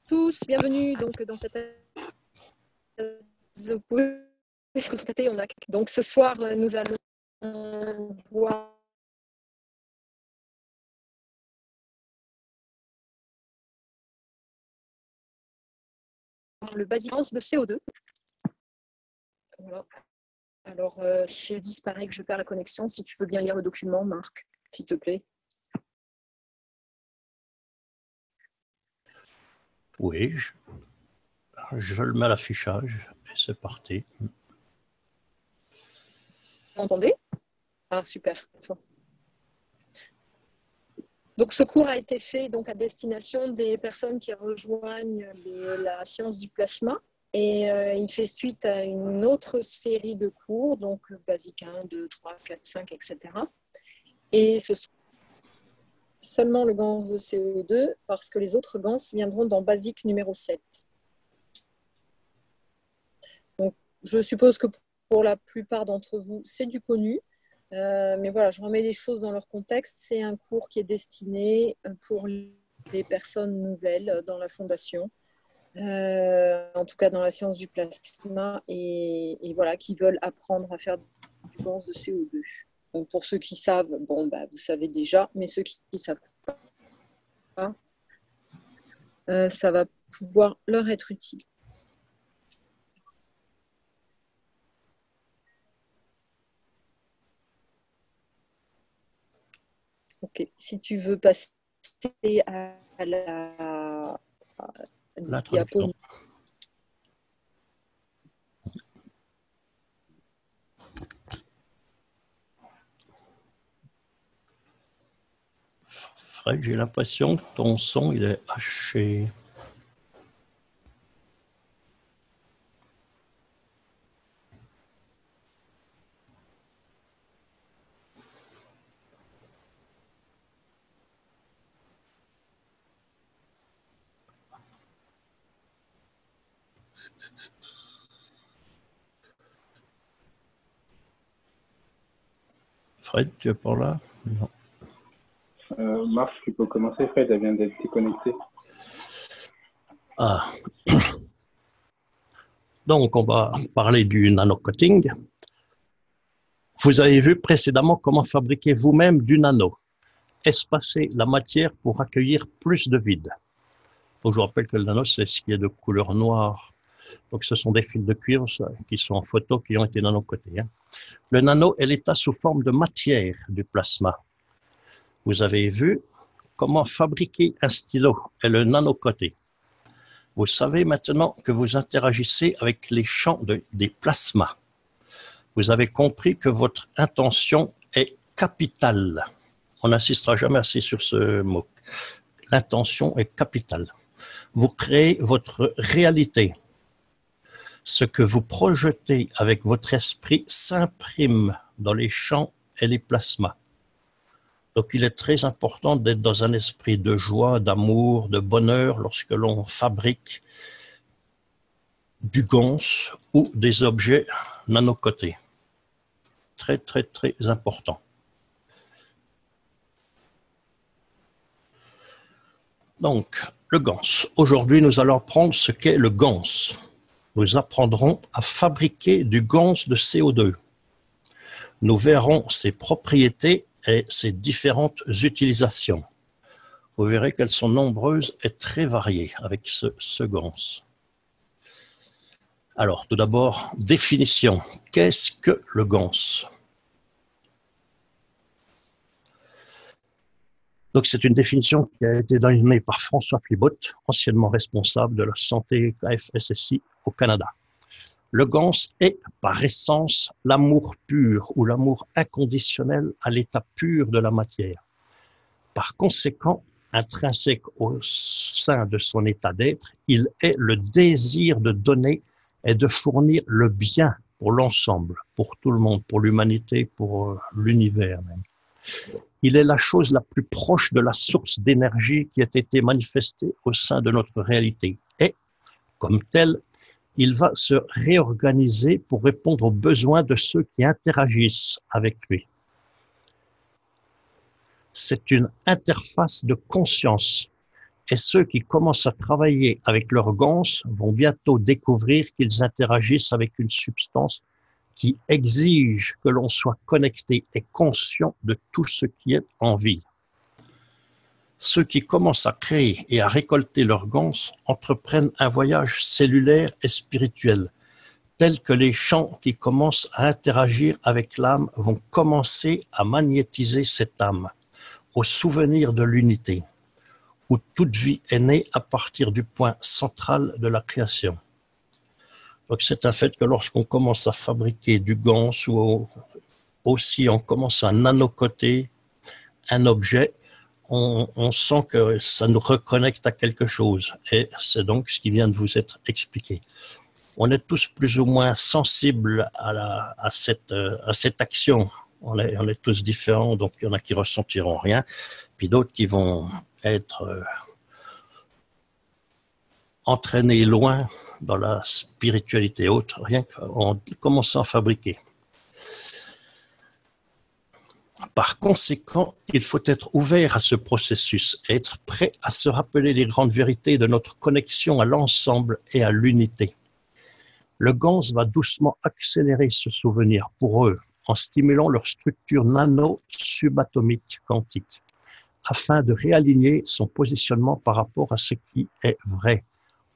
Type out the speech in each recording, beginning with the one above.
tous, bienvenue donc dans cette. Vous pouvez constater, on a donc ce soir nous allons voir le basicance de CO2. Voilà. Alors c'est disparaît que je perds la connexion. Si tu veux bien lire le document, Marc, s'il te plaît. Oui, je le mets à l'affichage et c'est parti. Vous m'entendez? Ah, super. Donc, ce cours a été fait donc, à destination des personnes qui rejoignent la science du plasma. Et il fait suite à une autre série de cours, donc le basique 1, 2, 3, 4, 5, etc. Et ce sont seulement le GANS de CO2 parce que les autres GANS viendront dans basique numéro 7. Donc, je suppose que pour la plupart d'entre vous, c'est du connu. Mais voilà, je remets les choses dans leur contexte. C'est un cours qui est destiné pour les personnes nouvelles dans la fondation, en tout cas dans la science du plasma, et voilà, qui veulent apprendre à faire du GANS de CO2. Donc pour ceux qui savent, bon, bah, vous savez déjà, mais ceux qui ne savent pas, ça va pouvoir leur être utile. Ok, si tu veux passer à la diapo. Fred, j'ai l'impression que ton son il est haché. Fred, tu es pas là? Non. Marc, tu peux commencer. Fred, elle vient d'être déconnectée. Ah. Donc, on va parler du nanocoating. Vous avez vu précédemment comment fabriquer vous-même du nano. Espacer la matière pour accueillir plus de vide. Donc, je vous rappelle que le nano, c'est ce qui est de couleur noire. Donc, ce sont des fils de cuivre qui sont en photo, qui ont été nanocotés. Le nano est l'état sous forme de matière du plasma. Vous avez vu comment fabriquer un stylo et le nanocoter. Vous savez maintenant que vous interagissez avec les champs des plasmas. Vous avez compris que votre intention est capitale. On n'insistera jamais assez sur ce mot. L'intention est capitale. Vous créez votre réalité. Ce que vous projetez avec votre esprit s'imprime dans les champs et les plasmas. Donc il est très important d'être dans un esprit de joie, d'amour, de bonheur lorsque l'on fabrique du GANS ou des objets nanocotés. Très, très, très important. Donc, le GANS. Aujourd'hui, nous allons apprendre ce qu'est le GANS. Nous apprendrons à fabriquer du GANS de CO2. Nous verrons ses propriétés et ses différentes utilisations. Vous verrez qu'elles sont nombreuses et très variées avec ce GANS. Alors, tout d'abord, définition. Qu'est-ce que le GANS? Donc, c'est une définition qui a été donnée par François Flibot, anciennement responsable de la santé KFSSI au Canada. Le GANS est, par essence, l'amour pur ou l'amour inconditionnel à l'état pur de la matière. Par conséquent, intrinsèque au sein de son état d'être, il est le désir de donner et de fournir le bien pour l'ensemble, pour tout le monde, pour l'humanité, pour l'univers même. Il est la chose la plus proche de la source d'énergie qui a été manifestée au sein de notre réalité. Et, comme tel, il va se réorganiser pour répondre aux besoins de ceux qui interagissent avec lui. C'est une interface de conscience Et ceux qui commencent à travailler avec leur ganse vont bientôt découvrir qu'ils interagissent avec une substance qui exige que l'on soit connecté et conscient de tout ce qui est en vie. Ceux qui commencent à créer et à récolter leur ganse entreprennent un voyage cellulaire et spirituel, tel que les champs qui commencent à interagir avec l'âme vont commencer à magnétiser cette âme, au souvenir de l'unité, où toute vie est née à partir du point central de la création. Donc c'est un fait que lorsqu'on commence à fabriquer du ganse ou aussi on commence à nanocoter un objet, on sent que ça nous reconnecte à quelque chose. Et c'est donc ce qui vient de vous être expliqué. On est tous plus ou moins sensibles à cette action. On est tous différents, donc il y en a qui ressentiront rien, puis d'autres qui vont être entraînés loin dans la spiritualité autre, rien qu'en commençant à fabriquer. Par conséquent, il faut être ouvert à ce processus et être prêt à se rappeler les grandes vérités de notre connexion à l'ensemble et à l'unité. Le ganse va doucement accélérer ce souvenir pour eux en stimulant leur structure nano-subatomique quantique afin de réaligner son positionnement par rapport à ce qui est vrai,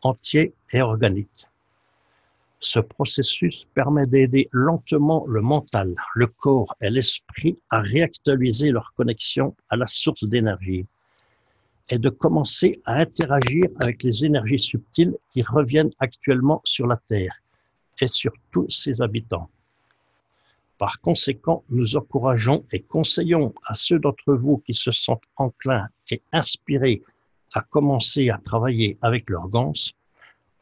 entier et organique. Ce processus permet d'aider lentement le mental, le corps et l'esprit à réactualiser leur connexion à la source d'énergie et de commencer à interagir avec les énergies subtiles qui reviennent actuellement sur la Terre et sur tous ses habitants. Par conséquent, nous encourageons et conseillons à ceux d'entre vous qui se sentent enclins et inspirés à commencer à travailler avec leur ganse,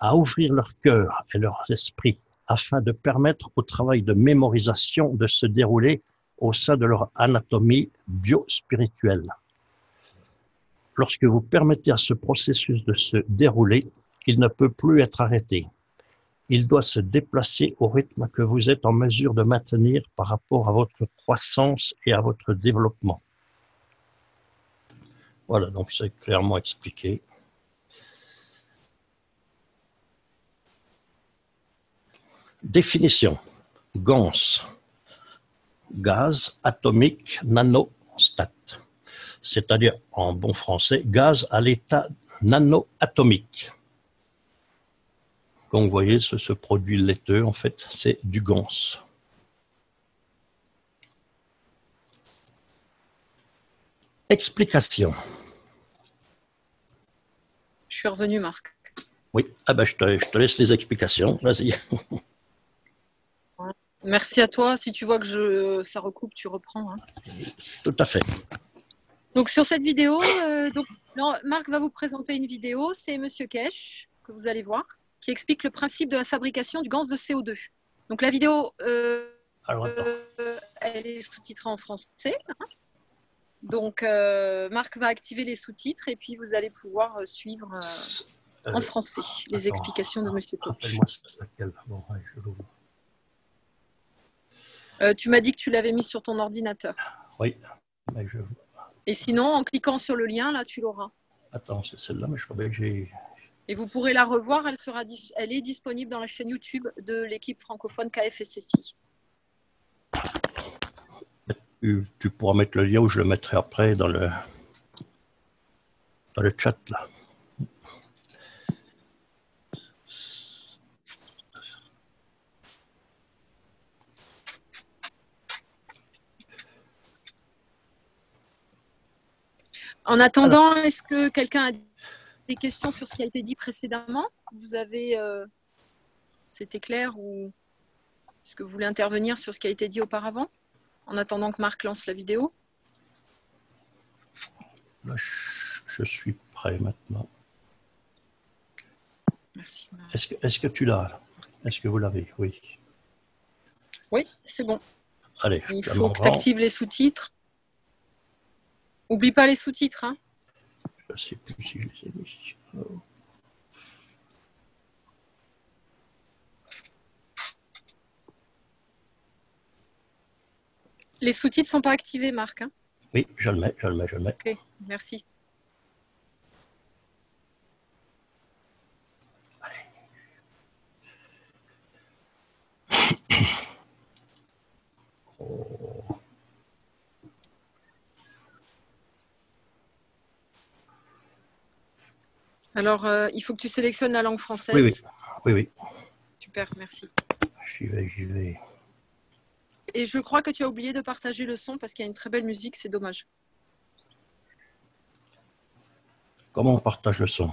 à ouvrir leur cœur et leur esprit afin de permettre au travail de mémorisation de se dérouler au sein de leur anatomie bio-spirituelle. Lorsque vous permettez à ce processus de se dérouler, il ne peut plus être arrêté. Il doit se déplacer au rythme que vous êtes en mesure de maintenir par rapport à votre croissance et à votre développement. Voilà, donc c'est clairement expliqué. Définition. GANS. Gaz atomique nanostat. C'est-à-dire, en bon français, gaz à l'état nanoatomique. Donc, vous voyez, ce produit laiteux, en fait, c'est du GANS. Explication. Je suis revenu, Marc. Oui, ah ben, je te laisse les explications. Vas-y. Merci à toi. Si tu vois que ça recoupe, tu reprends. Hein. Tout à fait. Donc, sur cette vidéo, Marc va vous présenter une vidéo. C'est Monsieur Kesh, que vous allez voir, qui explique le principe de la fabrication du gaz de CO2. Donc, la vidéo, elle est sous-titrée en français. Hein. Donc, Marc va activer les sous-titres et puis vous allez pouvoir suivre en français les explications de Monsieur Kesh. Rappelle-moi laquelle. Bon, ouais, je l'ouvre. Tu m'as dit que tu l'avais mise sur ton ordinateur. Oui. Et sinon, en cliquant sur le lien, là, tu l'auras. Attends, c'est celle-là, mais je crois bien que j'ai... Et vous pourrez la revoir, elle est disponible dans la chaîne YouTube de l'équipe francophone KFSSI. Tu pourras mettre le lien ou je le mettrai après dans le chat, là. En attendant, est-ce que quelqu'un a des questions sur ce qui a été dit précédemment? Vous avez, c'était clair ou est-ce que vous voulez intervenir sur ce qui a été dit auparavant en attendant que Marc lance la vidéo? Là, je suis prêt maintenant. Merci. Est-ce que tu l'as? Est-ce que vous l'avez? Oui. Oui, c'est bon. Allez, il faut que tu actives les sous-titres. Oublie pas les sous-titres. Hein. Je ne sais plus si je les ai mis. Oh. Les sous-titres ne sont pas activés, Marc. Hein. Oui, je le mets. Ok, merci. Alors, il faut que tu sélectionnes la langue française. Oui, oui. Oui, oui. Super, merci. J'y vais, j'y vais. Et je crois que tu as oublié de partager le son parce qu'il y a une très belle musique, c'est dommage. Comment on partage le son?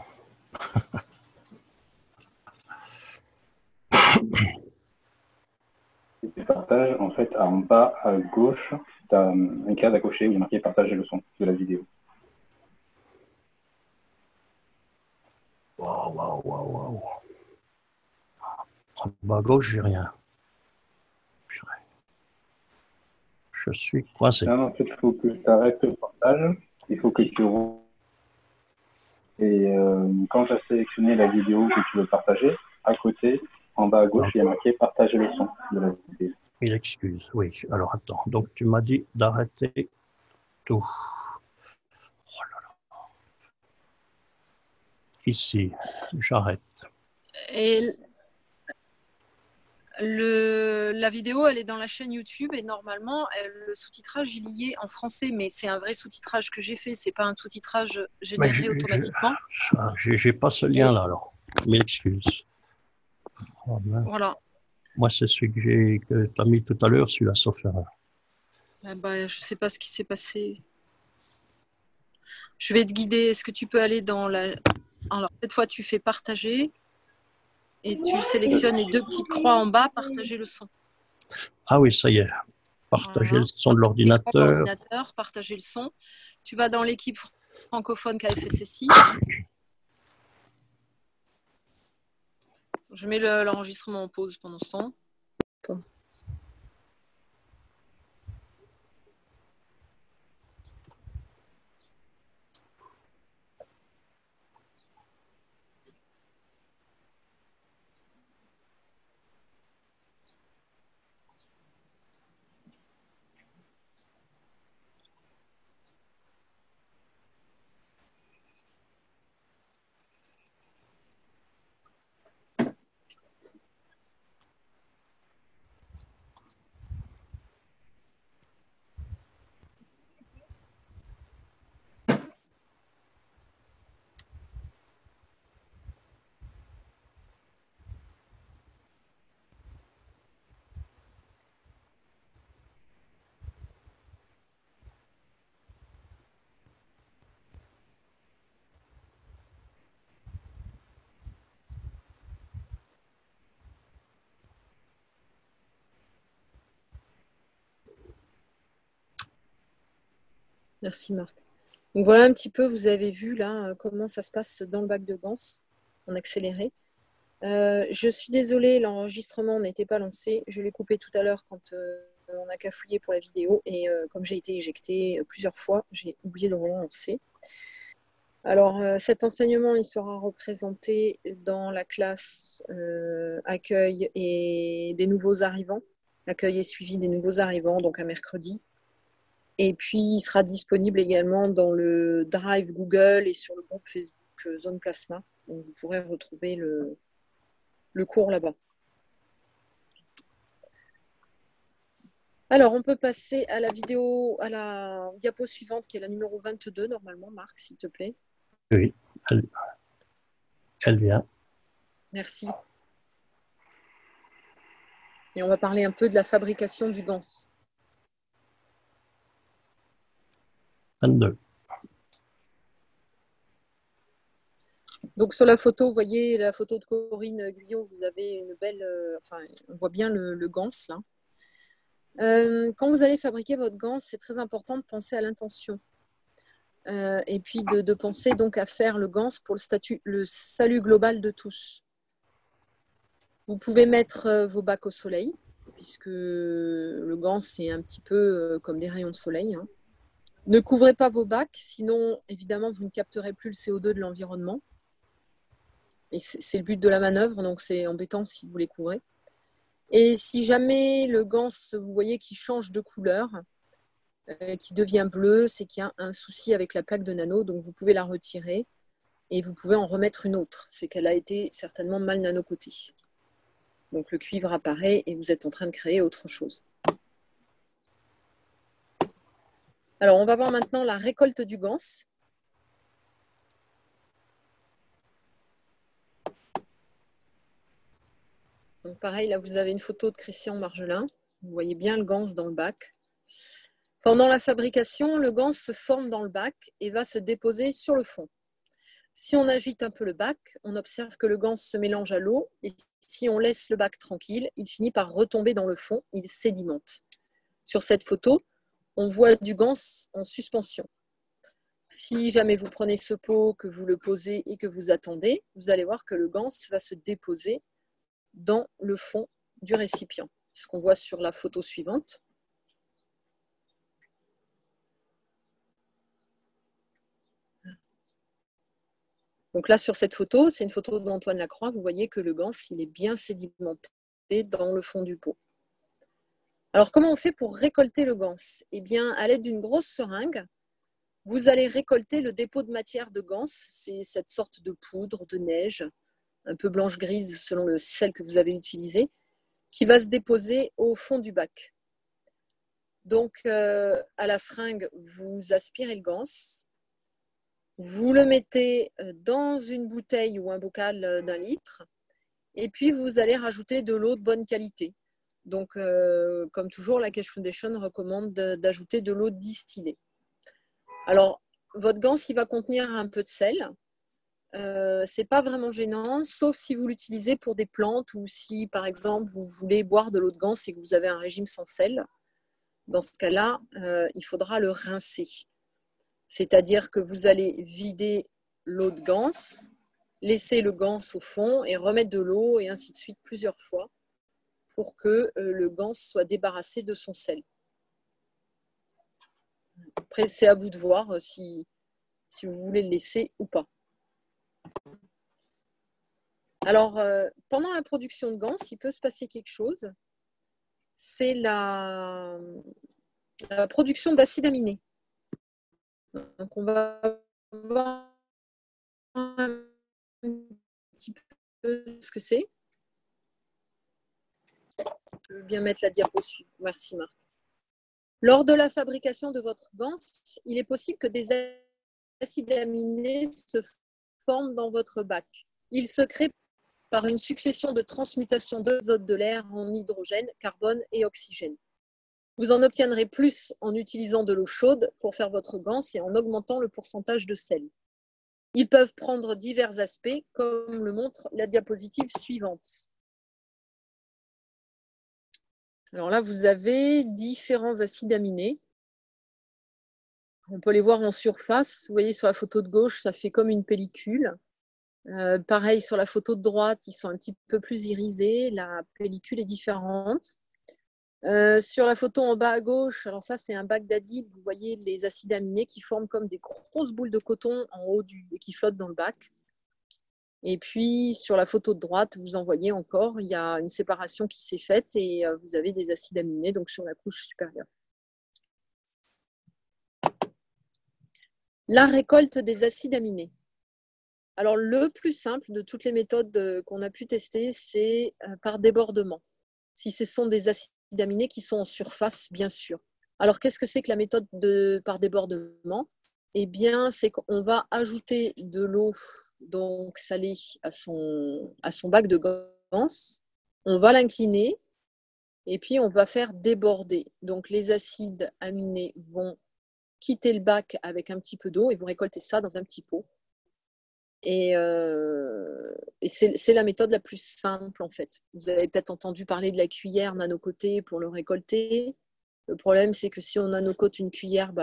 Si tu partages, en fait, en bas à gauche, tu as une case à cocher où il est marqué partager le son de la vidéo. Waouh, waouh, waouh, waouh. En bas à gauche, j'ai rien. Je suis coincé. Non, en fait, il faut que tu arrêtes le partage. Il faut que tu roules. Et quand tu as sélectionné la vidéo que tu veux partager, à côté, en bas à gauche, il y a marqué partager le son de la vidéo. Il excuse, oui. Alors attends, donc tu m'as dit d'arrêter tout. Oh là là. Ici, j'arrête. Et la vidéo, elle est dans la chaîne YouTube et normalement, le sous-titrage, il y est en français, mais c'est un vrai sous-titrage que j'ai fait, c'est pas un sous-titrage Mais généré automatiquement. j'ai pas ce lien-là, alors. Mille excuses. Oh, voilà. Moi, c'est celui que tu as mis tout à l'heure, celui-là, sauf erreur. Bah, je sais pas ce qui s'est passé. Je vais te guider. Est-ce que tu peux aller dans la... Alors, cette fois, tu fais partager et tu sélectionnes les deux petites croix en bas, partager le son. Ah oui, ça y est. Partager Voilà. le son de l'ordinateur. Partager le son. Tu vas dans l'équipe francophone qui a fait ceci. Je mets l'enregistrement en pause pendant ce temps. Merci Marc. Donc voilà un petit peu, vous avez vu là comment ça se passe dans le bac de Gans en accéléré. Je suis désolée, l'enregistrement n'était pas lancé. Je l'ai coupé tout à l'heure quand on a cafouillé pour la vidéo et comme j'ai été éjectée plusieurs fois, j'ai oublié de le relancer. Alors cet enseignement, il sera représenté dans la classe accueil et des nouveaux arrivants. Accueil et suivi des nouveaux arrivants, donc à mercredi. Et puis, il sera disponible également dans le Drive Google et sur le groupe Facebook Zone Plasma. Donc, vous pourrez retrouver le cours là-bas. Alors, on peut passer à la vidéo, à la diapo suivante, qui est la numéro 22, normalement, Marc, s'il te plaît. Oui, elle vient. Merci. Et on va parler un peu de la fabrication du gans. 22. Donc sur la photo, vous voyez la photo de Corinne Guyot, vous avez une belle, enfin, on voit bien le gans là. Quand vous allez fabriquer votre gans, c'est très important de penser à l'intention. Et puis de penser donc à faire le gans pour le salut global de tous. Vous pouvez mettre vos bacs au soleil, puisque le gans c'est un petit peu comme des rayons de soleil. Hein. Ne couvrez pas vos bacs, sinon évidemment vous ne capterez plus le CO2 de l'environnement. Et c'est le but de la manœuvre, donc c'est embêtant si vous les couvrez. Et si jamais le gans, vous voyez qu'il change de couleur, qui devient bleu, c'est qu'il y a un souci avec la plaque de nano, donc vous pouvez la retirer et vous pouvez en remettre une autre. C'est qu'elle a été certainement mal nanocotée. Donc le cuivre apparaît et vous êtes en train de créer autre chose. Alors on va voir maintenant la récolte du gans. Donc pareil, là, vous avez une photo de Christian Margelin. Vous voyez bien le ganse dans le bac. Pendant la fabrication, le ganse se forme dans le bac et va se déposer sur le fond. Si on agite un peu le bac, on observe que le ganse se mélange à l'eau et si on laisse le bac tranquille, il finit par retomber dans le fond, il sédimente. Sur cette photo, on voit du ganse en suspension. Si jamais vous prenez ce pot, que vous le posez et que vous attendez, vous allez voir que le ganse va se déposer dans le fond du récipient. Ce qu'on voit sur la photo suivante. Donc là, sur cette photo, c'est une photo d'Antoine Lacroix. Vous voyez que le ganse, il est bien sédimenté dans le fond du pot. Alors, comment on fait pour récolter le ganse? Eh bien, à l'aide d'une grosse seringue, vous allez récolter le dépôt de matière de ganse. C'est cette sorte de poudre, de neige, un peu blanche-grise selon le sel que vous avez utilisé, qui va se déposer au fond du bac. Donc, à la seringue, vous aspirez le ganse. Vous le mettez dans une bouteille ou un bocal d'1 litre et puis vous allez rajouter de l'eau de bonne qualité. Donc, comme toujours, la Keshe Foundation recommande d'ajouter de l'eau distillée. Alors, votre ganse, il va contenir un peu de sel. Ce n'est pas vraiment gênant, sauf si vous l'utilisez pour des plantes ou si, par exemple, vous voulez boire de l'eau de ganse et que vous avez un régime sans sel. Dans ce cas-là, il faudra le rincer. C'est-à-dire que vous allez vider l'eau de ganse, laisser le ganse au fond et remettre de l'eau et ainsi de suite plusieurs fois pour que le ganse soit débarrassé de son sel. Après, c'est à vous de voir si vous voulez le laisser ou pas. Alors, pendant la production de ganse, il peut se passer quelque chose. C'est la production d'acides aminés. Donc, on va voir un petit peu ce que c'est. Je veux bien mettre la diapo suivante. Merci Marc. Lors de la fabrication de votre ganse, il est possible que des acides aminés se forment dans votre bac. Ils se créent par une succession de transmutations d'azote de l'air en hydrogène, carbone et oxygène. Vous en obtiendrez plus en utilisant de l'eau chaude pour faire votre ganse et en augmentant le pourcentage de sel. Ils peuvent prendre divers aspects, comme le montre la diapositive suivante. Alors là, vous avez différents acides aminés. On peut les voir en surface. Vous voyez sur la photo de gauche, ça fait comme une pellicule. Pareil, sur la photo de droite, ils sont un petit peu plus irisés. La pellicule est différente. Sur la photo en bas à gauche, alors ça, c'est un bac d'adil. Vous voyez les acides aminés qui forment comme des grosses boules de coton en haut et qui flottent dans le bac. Et puis, sur la photo de droite, vous en voyez encore, il y a une séparation qui s'est faite et vous avez des acides aminés donc sur la couche supérieure. La récolte des acides aminés. Alors, le plus simple de toutes les méthodes qu'on a pu tester, c'est par débordement. Si ce sont des acides aminés qui sont en surface, bien sûr. Alors, qu'est-ce que c'est que la méthode par débordement? Eh bien, c'est qu'on va ajouter de l'eau donc salée à son bac de ganse. On va l'incliner et puis on va faire déborder. Donc, les acides aminés vont quitter le bac avec un petit peu d'eau et vous récoltez ça dans un petit pot. Et c'est la méthode la plus simple en fait. Vous avez peut-être entendu parler de la cuillère nanocotée pour le récolter. Le problème, c'est que si on nanocote une cuillère,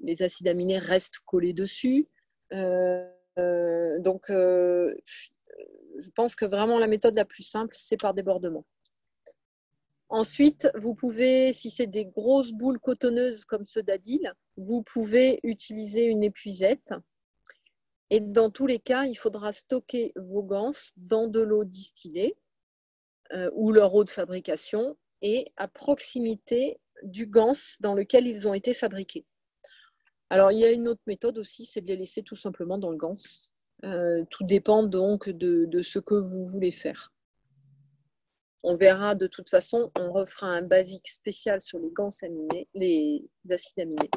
les acides aminés restent collés dessus. Donc, je pense que vraiment la méthode la plus simple, c'est par débordement. Ensuite, vous pouvez, si c'est des grosses boules cotonneuses comme ceux d'Adil, vous pouvez utiliser une épuisette. Et dans tous les cas, il faudra stocker vos ganses dans de l'eau distillée ou leur eau de fabrication et à proximité du ganse dans lequel ils ont été fabriqués. Alors, il y a une autre méthode aussi, c'est de les laisser tout simplement dans le ganse. Tout dépend donc de ce que vous voulez faire. On verra de toute façon, on refera un basique spécial sur les ganses aminés, les acides aminés.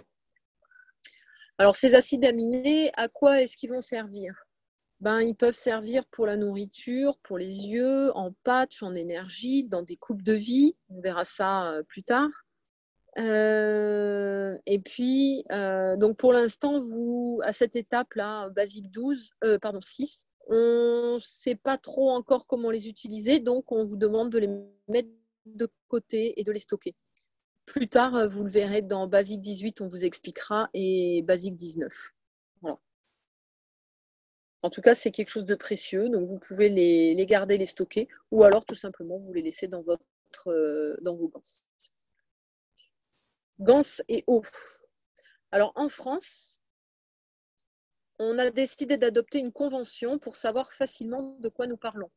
Alors, ces acides aminés, à quoi est-ce qu'ils vont servir? Ben, ils peuvent servir pour la nourriture, pour les yeux, en patch, en énergie, dans des coupes de vie. On verra ça plus tard. Et puis, donc pour l'instant, vous, à cette étape-là, basique 6, on ne sait pas trop encore comment les utiliser, donc on vous demande de les mettre de côté et de les stocker. Plus tard, vous le verrez dans basique 18, on vous expliquera, et basique 19. Voilà. En tout cas, c'est quelque chose de précieux, donc vous pouvez les garder, les stocker, ou alors tout simplement vous les laissez dans vos ganses. Ganses et eau. Alors en France, on a décidé d'adopter une convention pour savoir facilement de quoi nous parlons.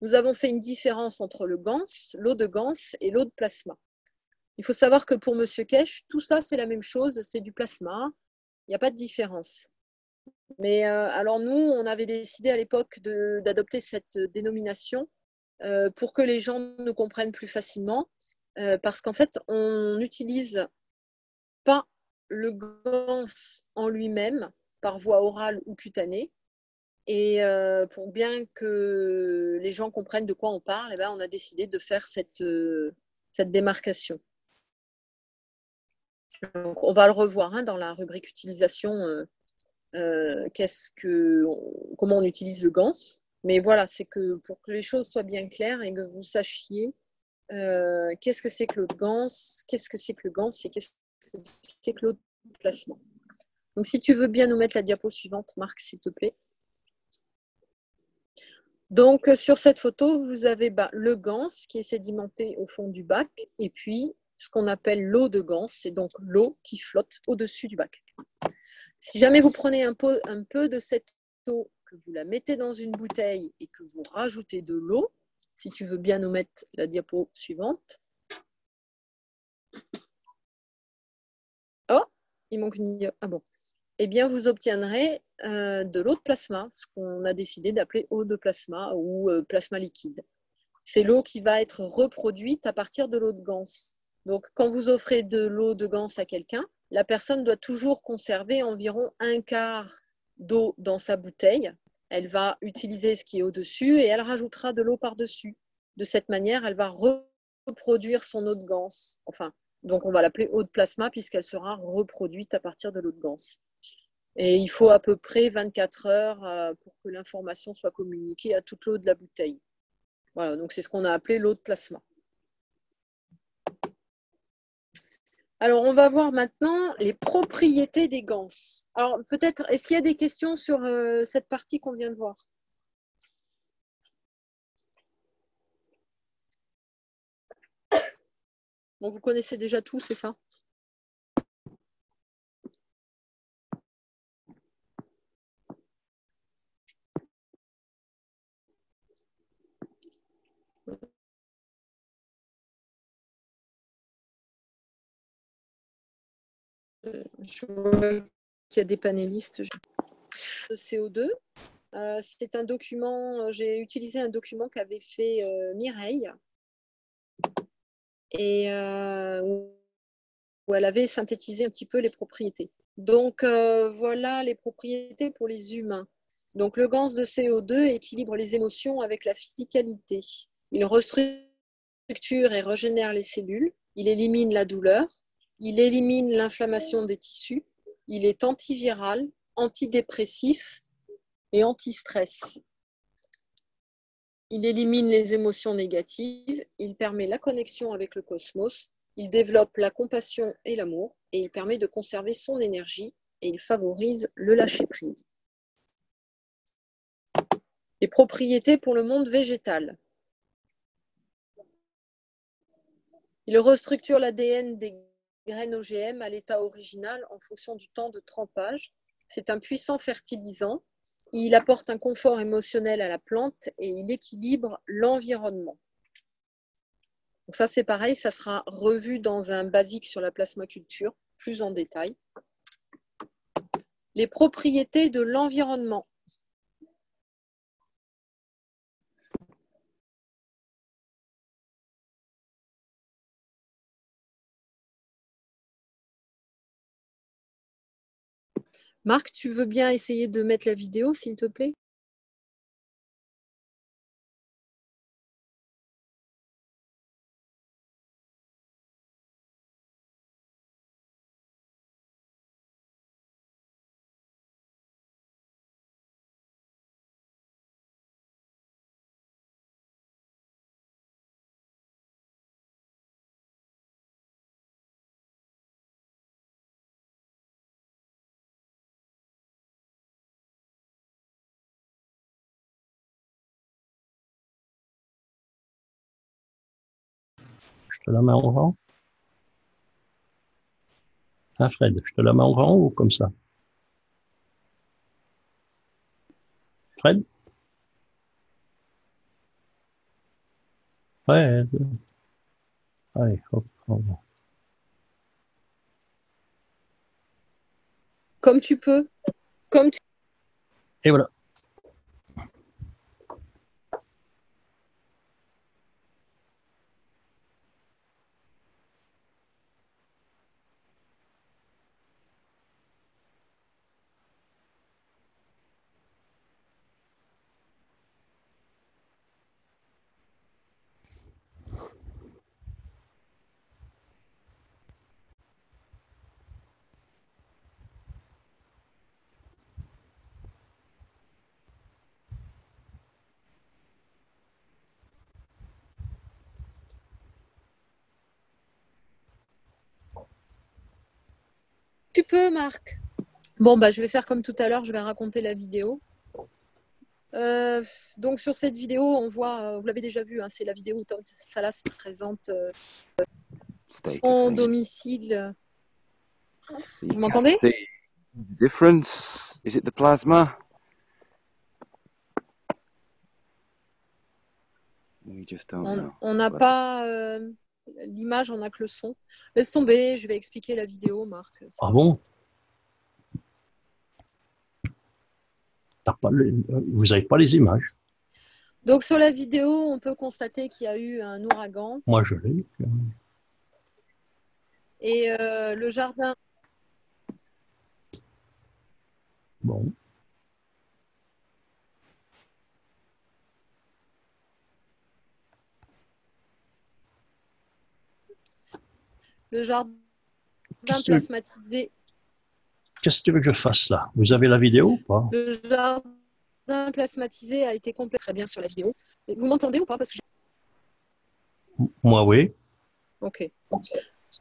Nous avons fait une différence entre le ganse, l'eau de ganse et l'eau de plasma. Il faut savoir que pour Monsieur Kesh, tout ça c'est la même chose, c'est du plasma, il n'y a pas de différence. Mais alors nous, on avait décidé à l'époque d'adopter cette dénomination pour que les gens nous comprennent plus facilement, parce qu'en fait, on n'utilise pas le ganse en lui-même par voie orale ou cutanée. Et pour bien que les gens comprennent de quoi on parle, eh ben, on a décidé de faire cette démarcation. Donc, on va le revoir dans la rubrique utilisation, comment on utilise le ganse. Mais voilà, c'est que pour que les choses soient bien claires et que vous sachiez qu'est-ce que c'est que l'eau de ganse, qu'est-ce que c'est que le ganse et qu'est-ce que c'est que l'eau de placement. Donc, si tu veux bien nous mettre la diapo suivante, Marc, s'il te plaît. Donc, sur cette photo, vous avez le ganse qui est sédimenté au fond du bac et puis ce qu'on appelle l'eau de ganse, c'est donc l'eau qui flotte au-dessus du bac. Si jamais vous prenez un peu de cette eau, que vous la mettez dans une bouteille et que vous rajoutez de l'eau, si tu veux bien nous mettre la diapo suivante. Oh, il manque une... Ah bon. Eh bien, vous obtiendrez de l'eau de plasma, ce qu'on a décidé d'appeler eau de plasma ou plasma liquide. C'est l'eau qui va être reproduite à partir de l'eau de ganse. Donc, quand vous offrez de l'eau de ganse à quelqu'un, la personne doit toujours conserver environ un quart d'eau dans sa bouteille. Elle va utiliser ce qui est au-dessus et elle rajoutera de l'eau par-dessus. De cette manière, elle va reproduire son eau de ganse. Enfin, donc on va l'appeler eau de plasma puisqu'elle sera reproduite à partir de l'eau de ganse. Et il faut à peu près 24 heures pour que l'information soit communiquée à toute l'eau de la bouteille. Voilà, donc c'est ce qu'on a appelé l'eau de plasma. Alors, on va voir maintenant les propriétés des ganses. Alors, peut-être, est-ce qu'il y a des questions sur cette partie qu'on vient de voir? Bon, vous connaissez déjà tout, c'est ça? Je vois qu'il y a des panélistes. Le CO2, c'est un document, j'ai utilisé un document qu'avait fait Mireille et où elle avait synthétisé un petit peu les propriétés. Donc, voilà les propriétés pour les humains. Donc, le gaz de CO2 équilibre les émotions avec la physicalité. Il restructure et régénère les cellules. Il élimine la douleur. Il élimine l'inflammation des tissus. Il est antiviral, antidépressif et anti-stress. Il élimine les émotions négatives. Il permet la connexion avec le cosmos. Il développe la compassion et l'amour et il permet de conserver son énergie et il favorise le lâcher-prise. Les propriétés pour le monde végétal. Il restructure l'ADN des graines OGM à l'état original en fonction du temps de trempage. C'est un puissant fertilisant. Il apporte un confort émotionnel à la plante et il équilibre l'environnement. Donc ça, c'est pareil, ça sera revu dans un basique sur la plasmaculture, plus en détail. Les propriétés de l'environnement. Marc, tu veux bien essayer de mettre la vidéo, s'il te plaît? te la mets en rang. Hein, Fred, je te la mets en rang ou comme ça? Fred? Ouais, allez, hop, hop. Comme tu peux. Comme tu... Et voilà. Tu peux, Marc. Bon, bah, je vais faire comme tout à l'heure, je vais raconter la vidéo. Donc sur cette vidéo, on voit, vous l'avez déjà vu, hein, c'est la vidéo où Tom Salas présente son domicile. Vous m'entendez? Difference? Is it the plasma? We just don't know. On n'a pas l'image, on n'a que le son. Laisse tomber, je vais expliquer la vidéo, Marc. Ah bon? Vous n'avez pas les images? Donc sur la vidéo, on peut constater qu'il y a eu un ouragan. Moi, je l'ai. Et le jardin. Bon. Le jardin plasmatisé. Qu'est-ce que tu veux que je fasse là? Vous avez la vidéo ou pas? Le jardin plasmatisé a été complet très bien sur la vidéo. Vous m'entendez ou pas? Parce que moi, oui. Ok.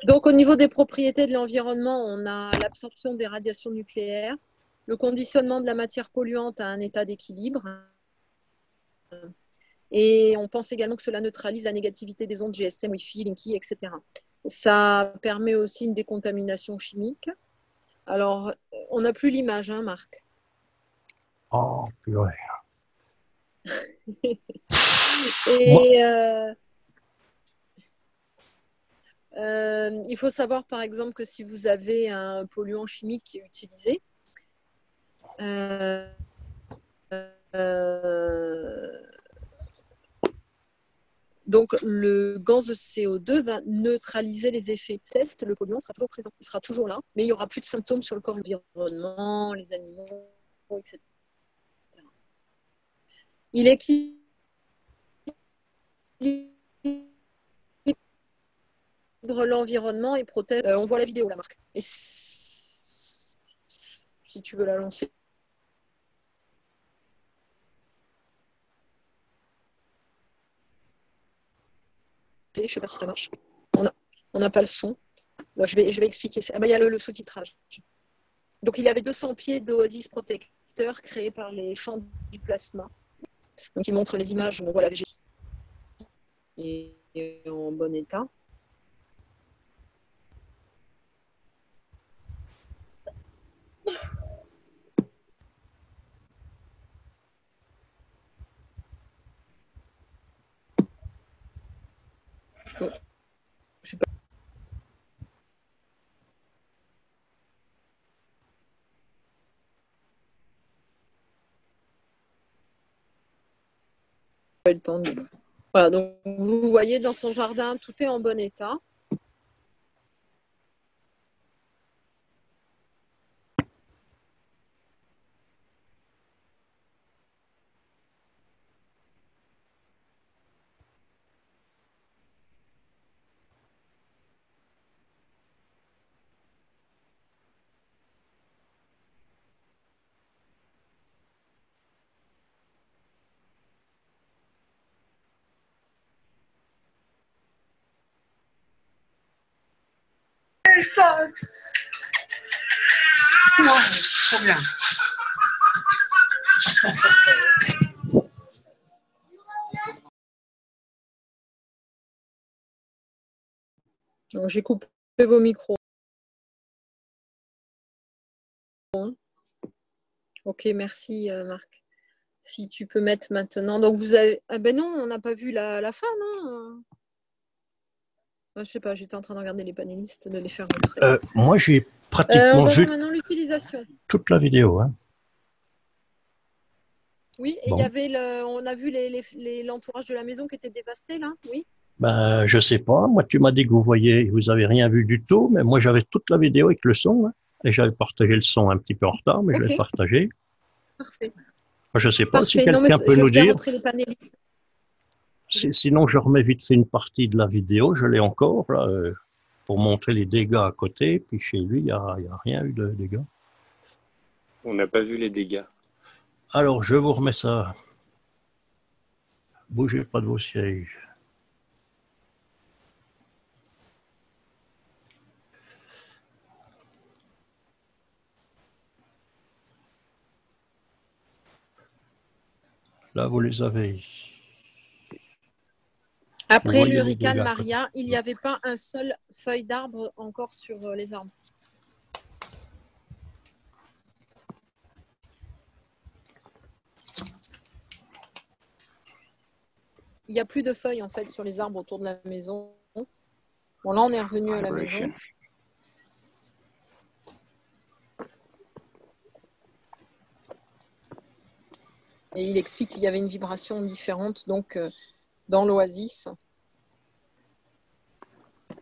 Donc, au niveau des propriétés de l'environnement, on a l'absorption des radiations nucléaires, le conditionnement de la matière polluante à un état d'équilibre. Et on pense également que cela neutralise la négativité des ondes GSM, Wi-Fi, Linky, etc. Ça permet aussi une décontamination chimique. Alors, on n'a plus l'image, hein, Marc? Oh, purée. Et il faut savoir, par exemple, que si vous avez un polluant chimique qui est utilisé, donc le gaz de CO2 va neutraliser les effets. Test, le polluant sera toujours présent, il sera toujours là, mais il n'y aura plus de symptômes sur le corps, l'environnement, les animaux, etc. Il équilibre l'environnement et protège. On voit la vidéo, la Marc. Et si tu veux la lancer. Je ne sais pas si ça marche. On n'a pas le son. Bon, je vais expliquer. Ah, bah, il y a le sous-titrage. Donc, il y avait 200 pieds d'oasis protecteurs créés par les champs du plasma. Donc, il montre les images où on voit la végétation et en bon état. Bon, je sais pas. Le temps de... Voilà, donc vous voyez dans son jardin, tout est en bon état. Trop bien. Donc, j'ai coupé vos micros. Ok, merci Marc. Si tu peux mettre maintenant. Donc vous avez. Ah ben non, on n'a pas vu la fin, non? Je sais pas, j'étais en train de regarder les panélistes, de les faire rentrer. Moi, j'ai On pratiquement va vu voir maintenant l'utilisation. toute la vidéo. Hein. Oui, et il Bon. y avait on a vu l'entourage de la maison qui était dévasté là, oui. Ben, je sais pas. Moi, tu m'as dit que vous avez rien vu du tout, mais moi, j'avais toute la vidéo avec le son, hein, et j'avais partagé le son un petit peu en retard, mais je l'ai partagé. Parfait. Moi, je sais pas Parfait. si quelqu'un peut je nous faisais dire. rentrer les panélistes. Sinon, je remets vite fait une partie de la vidéo. Je l'ai encore là, pour montrer les dégâts à côté. Puis chez lui, il y a rien eu de dégâts. On n'a pas vu les dégâts. Alors, je vous remets ça. Bougez pas de vos sièges. Là, vous les avez. Après l'hurricane Maria, il n'y avait pas un seul feuille d'arbre encore sur les arbres. Il n'y a plus de feuilles en fait sur les arbres autour de la maison. Bon, là, on est revenu à la maison. Et il explique qu'il y avait une vibration différente donc dans l'oasis. Et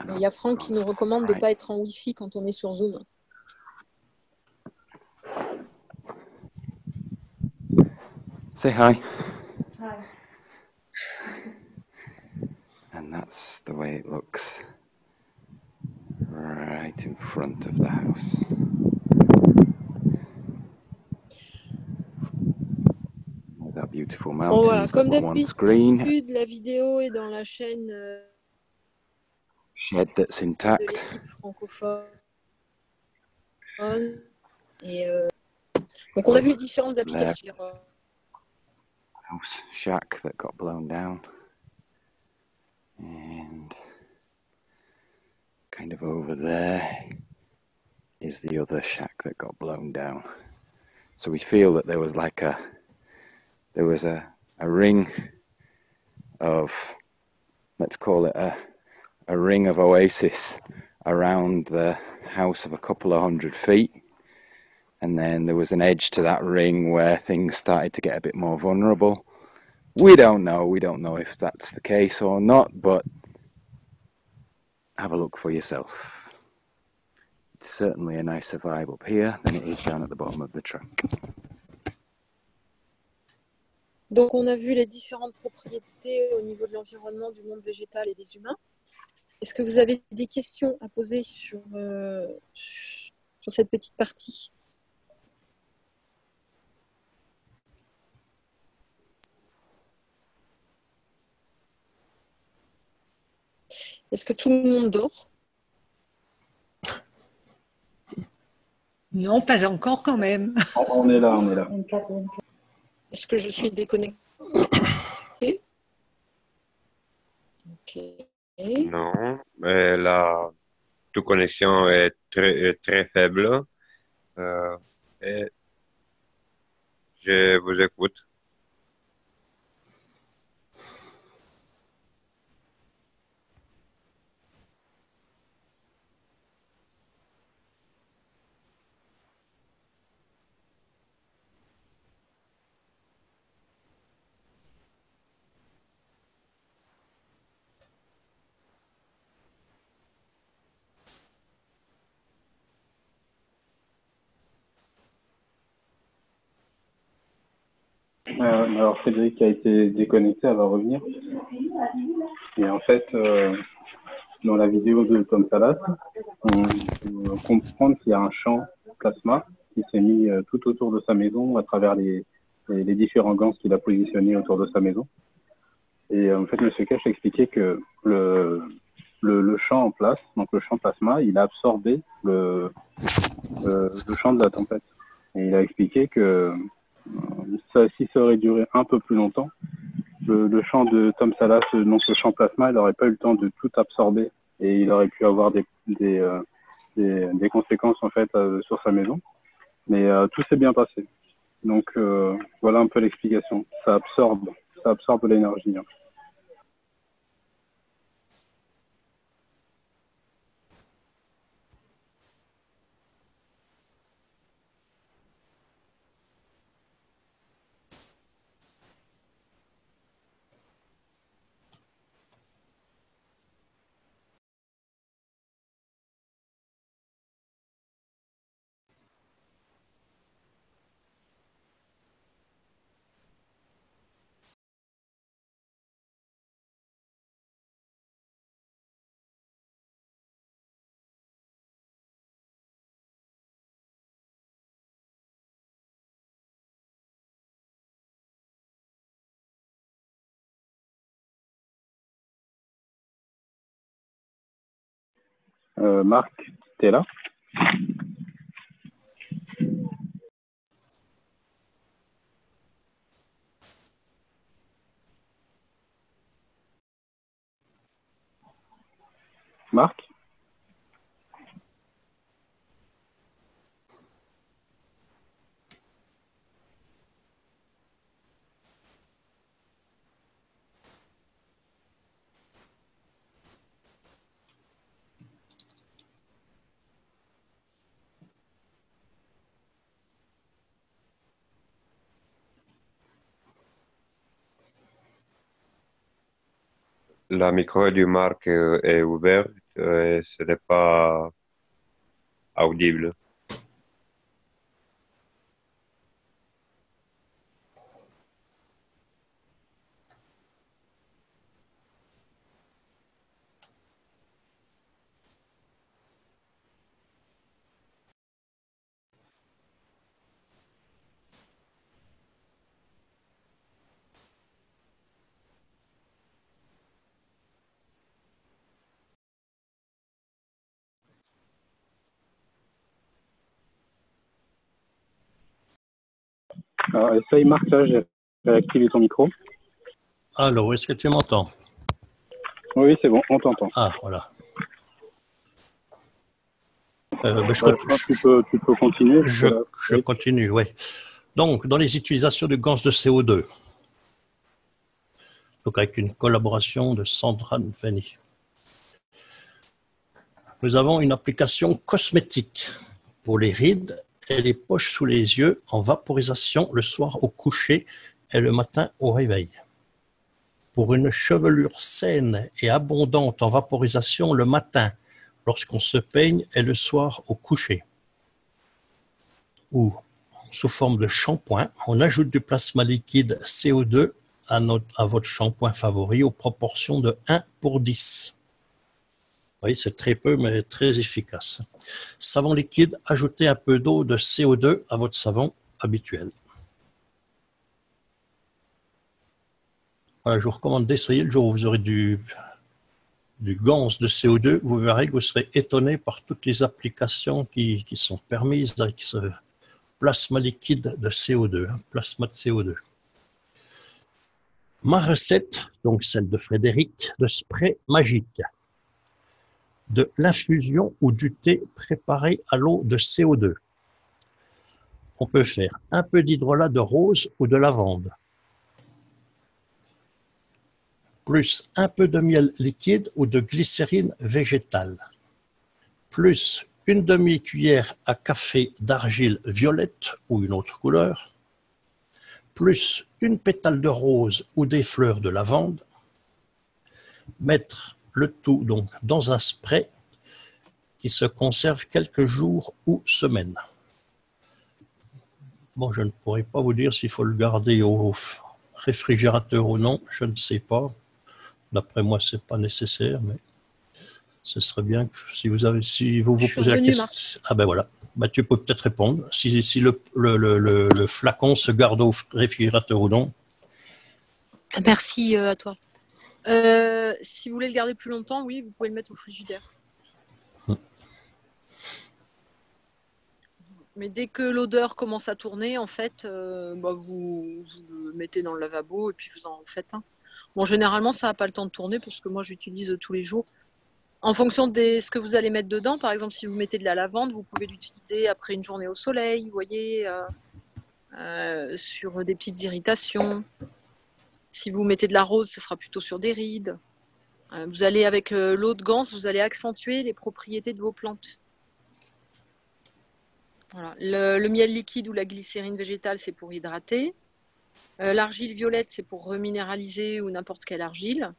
il y a Franck qui nous recommande de ne pas être en Wi-Fi quand on est sur Zoom. Say hi. Hi. And that's the way it looks right in front of the house. That beautiful mountains. Bon, voilà. Comme that were once green. d'habitude, la vidéo est dans la chaîne shed that's intact. de l'équipe francophone. Et donc on a vu les différentes applications. House shack that got blown down, and kind of over there is the other shack that got blown down. So we feel that there was a ring of, let's call it a ring of oasis around the house of a couple of 100 feet. And then there was an edge to that ring where things started to get a bit more vulnerable. We don't know if that's the case or not, but have a look for yourself. It's certainly a nicer vibe up here than it is down at the bottom of the truck. Donc on a vu les différentes propriétés au niveau de l'environnement, du monde végétal et des humains. Est-ce que vous avez des questions à poser sur cette petite partie ? Est-ce que tout le monde dort? Non, pas encore quand même. On est là, on est là. Est-ce que je suis déconnectée? Ok. Non, mais la connexion est très faible. Et je vous écoute. Alors Frédéric a été déconnecté, elle va revenir. Et en fait, dans la vidéo de Tom Salas, on peut comprendre qu'il y a un champ plasma qui s'est mis tout autour de sa maison à travers les différents gants qu'il a positionnés autour de sa maison. Et en fait, M. Cash a expliqué que le champ en place, donc le champ plasma, il a absorbé le champ de la tempête. Et il a expliqué que si ça aurait duré un peu plus longtemps, le champ de Tom Salas, donc le champ plasma, il n'aurait pas eu le temps de tout absorber et il aurait pu avoir des conséquences en fait sur sa maison. Mais tout s'est bien passé. Donc voilà un peu l'explication. Ça absorbe l'énergie. Hein. Marc, t'es là? Marc? La micro du Marc est ouverte et ce n'est pas audible. Alors, essaye Marc, là, j'ai réactivé ton micro. Alors, est-ce que tu m'entends? Oui, c'est bon, on t'entend. Ah, voilà. Tu peux continuer. Je continue, oui. Donc, dans les utilisations de gaz de CO2, donc avec une collaboration de Sandra Nfeni, nous avons une application cosmétique pour les rides et les poches sous les yeux en vaporisation le soir au coucher et le matin au réveil. Pour une chevelure saine et abondante en vaporisation le matin lorsqu'on se peigne et le soir au coucher. Ou sous forme de shampoing, on ajoute du plasma liquide CO2 à votre shampoing favori aux proportions de 1:10. Vous voyez, c'est très peu, mais très efficace. Savon liquide, ajoutez un peu d'eau de CO2 à votre savon habituel. Voilà, je vous recommande d'essayer le jour où vous aurez du gans de CO2. Vous verrez que vous serez étonné par toutes les applications qui sont permises avec ce plasma liquide de CO2, plasma de CO2. Ma recette, donc celle de Frédéric, de spray magique, de l'infusion ou du thé préparé à l'eau de CO2. On peut faire un peu d'hydrolat de rose ou de lavande, plus un peu de miel liquide ou de glycérine végétale, plus une demi-cuillère à café d'argile violette ou une autre couleur, plus une pétale de rose ou des fleurs de lavande, mettre le tout donc dans un spray qui se conserve quelques jours ou semaines. Bon, je ne pourrais pas vous dire s'il faut le garder au réfrigérateur ou non, je ne sais pas. D'après moi, c'est pas nécessaire, mais ce serait bien que si vous vous posez la question. Marc. Ah ben voilà, ben, tu peux peut-être répondre. Si le flacon se garde au réfrigérateur ou non. Merci à toi. Si vous voulez le garder plus longtemps, oui, vous pouvez le mettre au frigidaire. Mais dès que l'odeur commence à tourner, en fait, vous le mettez dans le lavabo et puis vous en faites un. Bon, généralement, ça n'a pas le temps de tourner parce que moi, j'utilise tous les jours. En fonction de ce que vous allez mettre dedans, par exemple, si vous mettez de la lavande, vous pouvez l'utiliser après une journée au soleil, vous voyez, sur des petites irritations. Si vous mettez de la rose, ce sera plutôt sur des rides. Vous allez, avec l'eau de ganse, vous allez accentuer les propriétés de vos plantes. Voilà. Le miel liquide ou la glycérine végétale, c'est pour hydrater. L'argile violette, c'est pour reminéraliser ou n'importe quelle argile.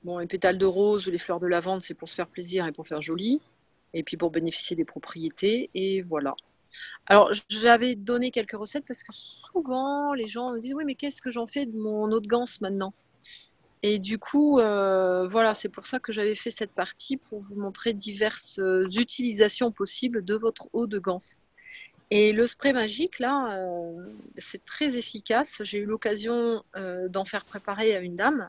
Bon, les pétales de rose ou les fleurs de lavande, c'est pour se faire plaisir et pour faire joli. Et puis pour bénéficier des propriétés. Et voilà. Alors, j'avais donné quelques recettes parce que souvent, les gens me disent « Oui, mais qu'est-ce que j'en fais de mon eau de ganse maintenant ?» Et du coup, voilà, c'est pour ça que j'avais fait cette partie pour vous montrer diverses utilisations possibles de votre eau de ganse. Et le spray magique, là, c'est très efficace. J'ai eu l'occasion d'en faire préparer à une dame.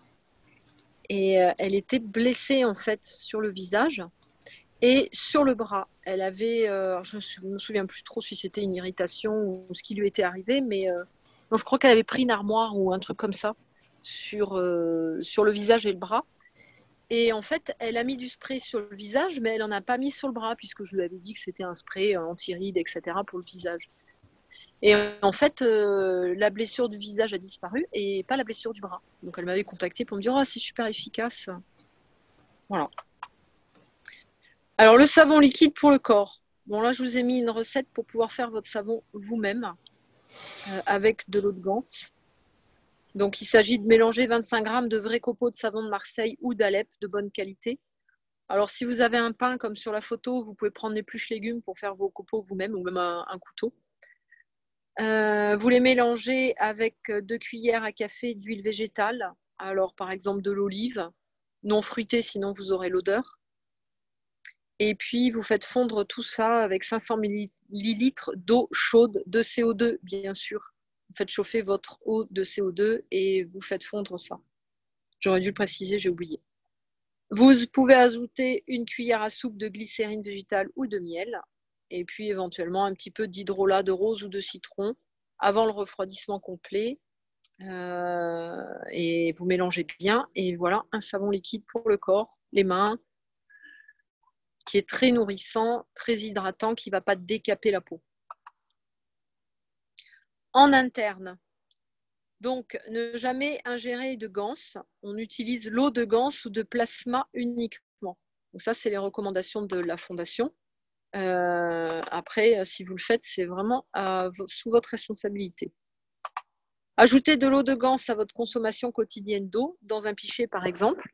Et elle était blessée, en fait, sur le visage et sur le bras. Elle avait, je ne me souviens plus trop si c'était une irritation ou ce qui lui était arrivé, mais non, je crois qu'elle avait pris une armoire ou un truc comme ça sur le visage et le bras. Et en fait, elle a mis du spray sur le visage, mais elle n'en a pas mis sur le bras, puisque je lui avais dit que c'était un spray anti-rides, etc. pour le visage. Et en fait, la blessure du visage a disparu et pas la blessure du bras. Donc elle m'avait contactée pour me dire « Oh, c'est super efficace ». Voilà. Alors le savon liquide pour le corps. Bon, là, je vous ai mis une recette pour pouvoir faire votre savon vous-même avec de l'eau de ganse. Donc il s'agit de mélanger 25 grammes de vrais copeaux de savon de Marseille ou d'Alep de bonne qualité. Alors si vous avez un pain comme sur la photo, vous pouvez prendre l'épluche légumes pour faire vos copeaux vous-même ou même un couteau. Vous les mélangez avec 2 cuillères à café d'huile végétale. Alors par exemple de l'olive, non fruitée sinon vous aurez l'odeur. Et puis vous faites fondre tout ça avec 500 ml d'eau chaude, de CO2 bien sûr. Vous faites chauffer votre eau de CO2 et vous faites fondre ça. J'aurais dû le préciser, j'ai oublié. Vous pouvez ajouter 1 cuillère à soupe de glycérine végétale ou de miel. Et puis éventuellement un petit peu d'hydrolat de rose ou de citron avant le refroidissement complet. Et vous mélangez bien. Et voilà, un savon liquide pour le corps, les mains, qui est très nourrissant, très hydratant, qui ne va pas décaper la peau. En interne, donc ne jamais ingérer de ganse. On utilise l'eau de ganse ou de plasma uniquement. Donc ça, c'est les recommandations de la Fondation. Après, si vous le faites, c'est vraiment sous votre responsabilité. Ajoutez de l'eau de ganse à votre consommation quotidienne d'eau, dans un pichet par exemple.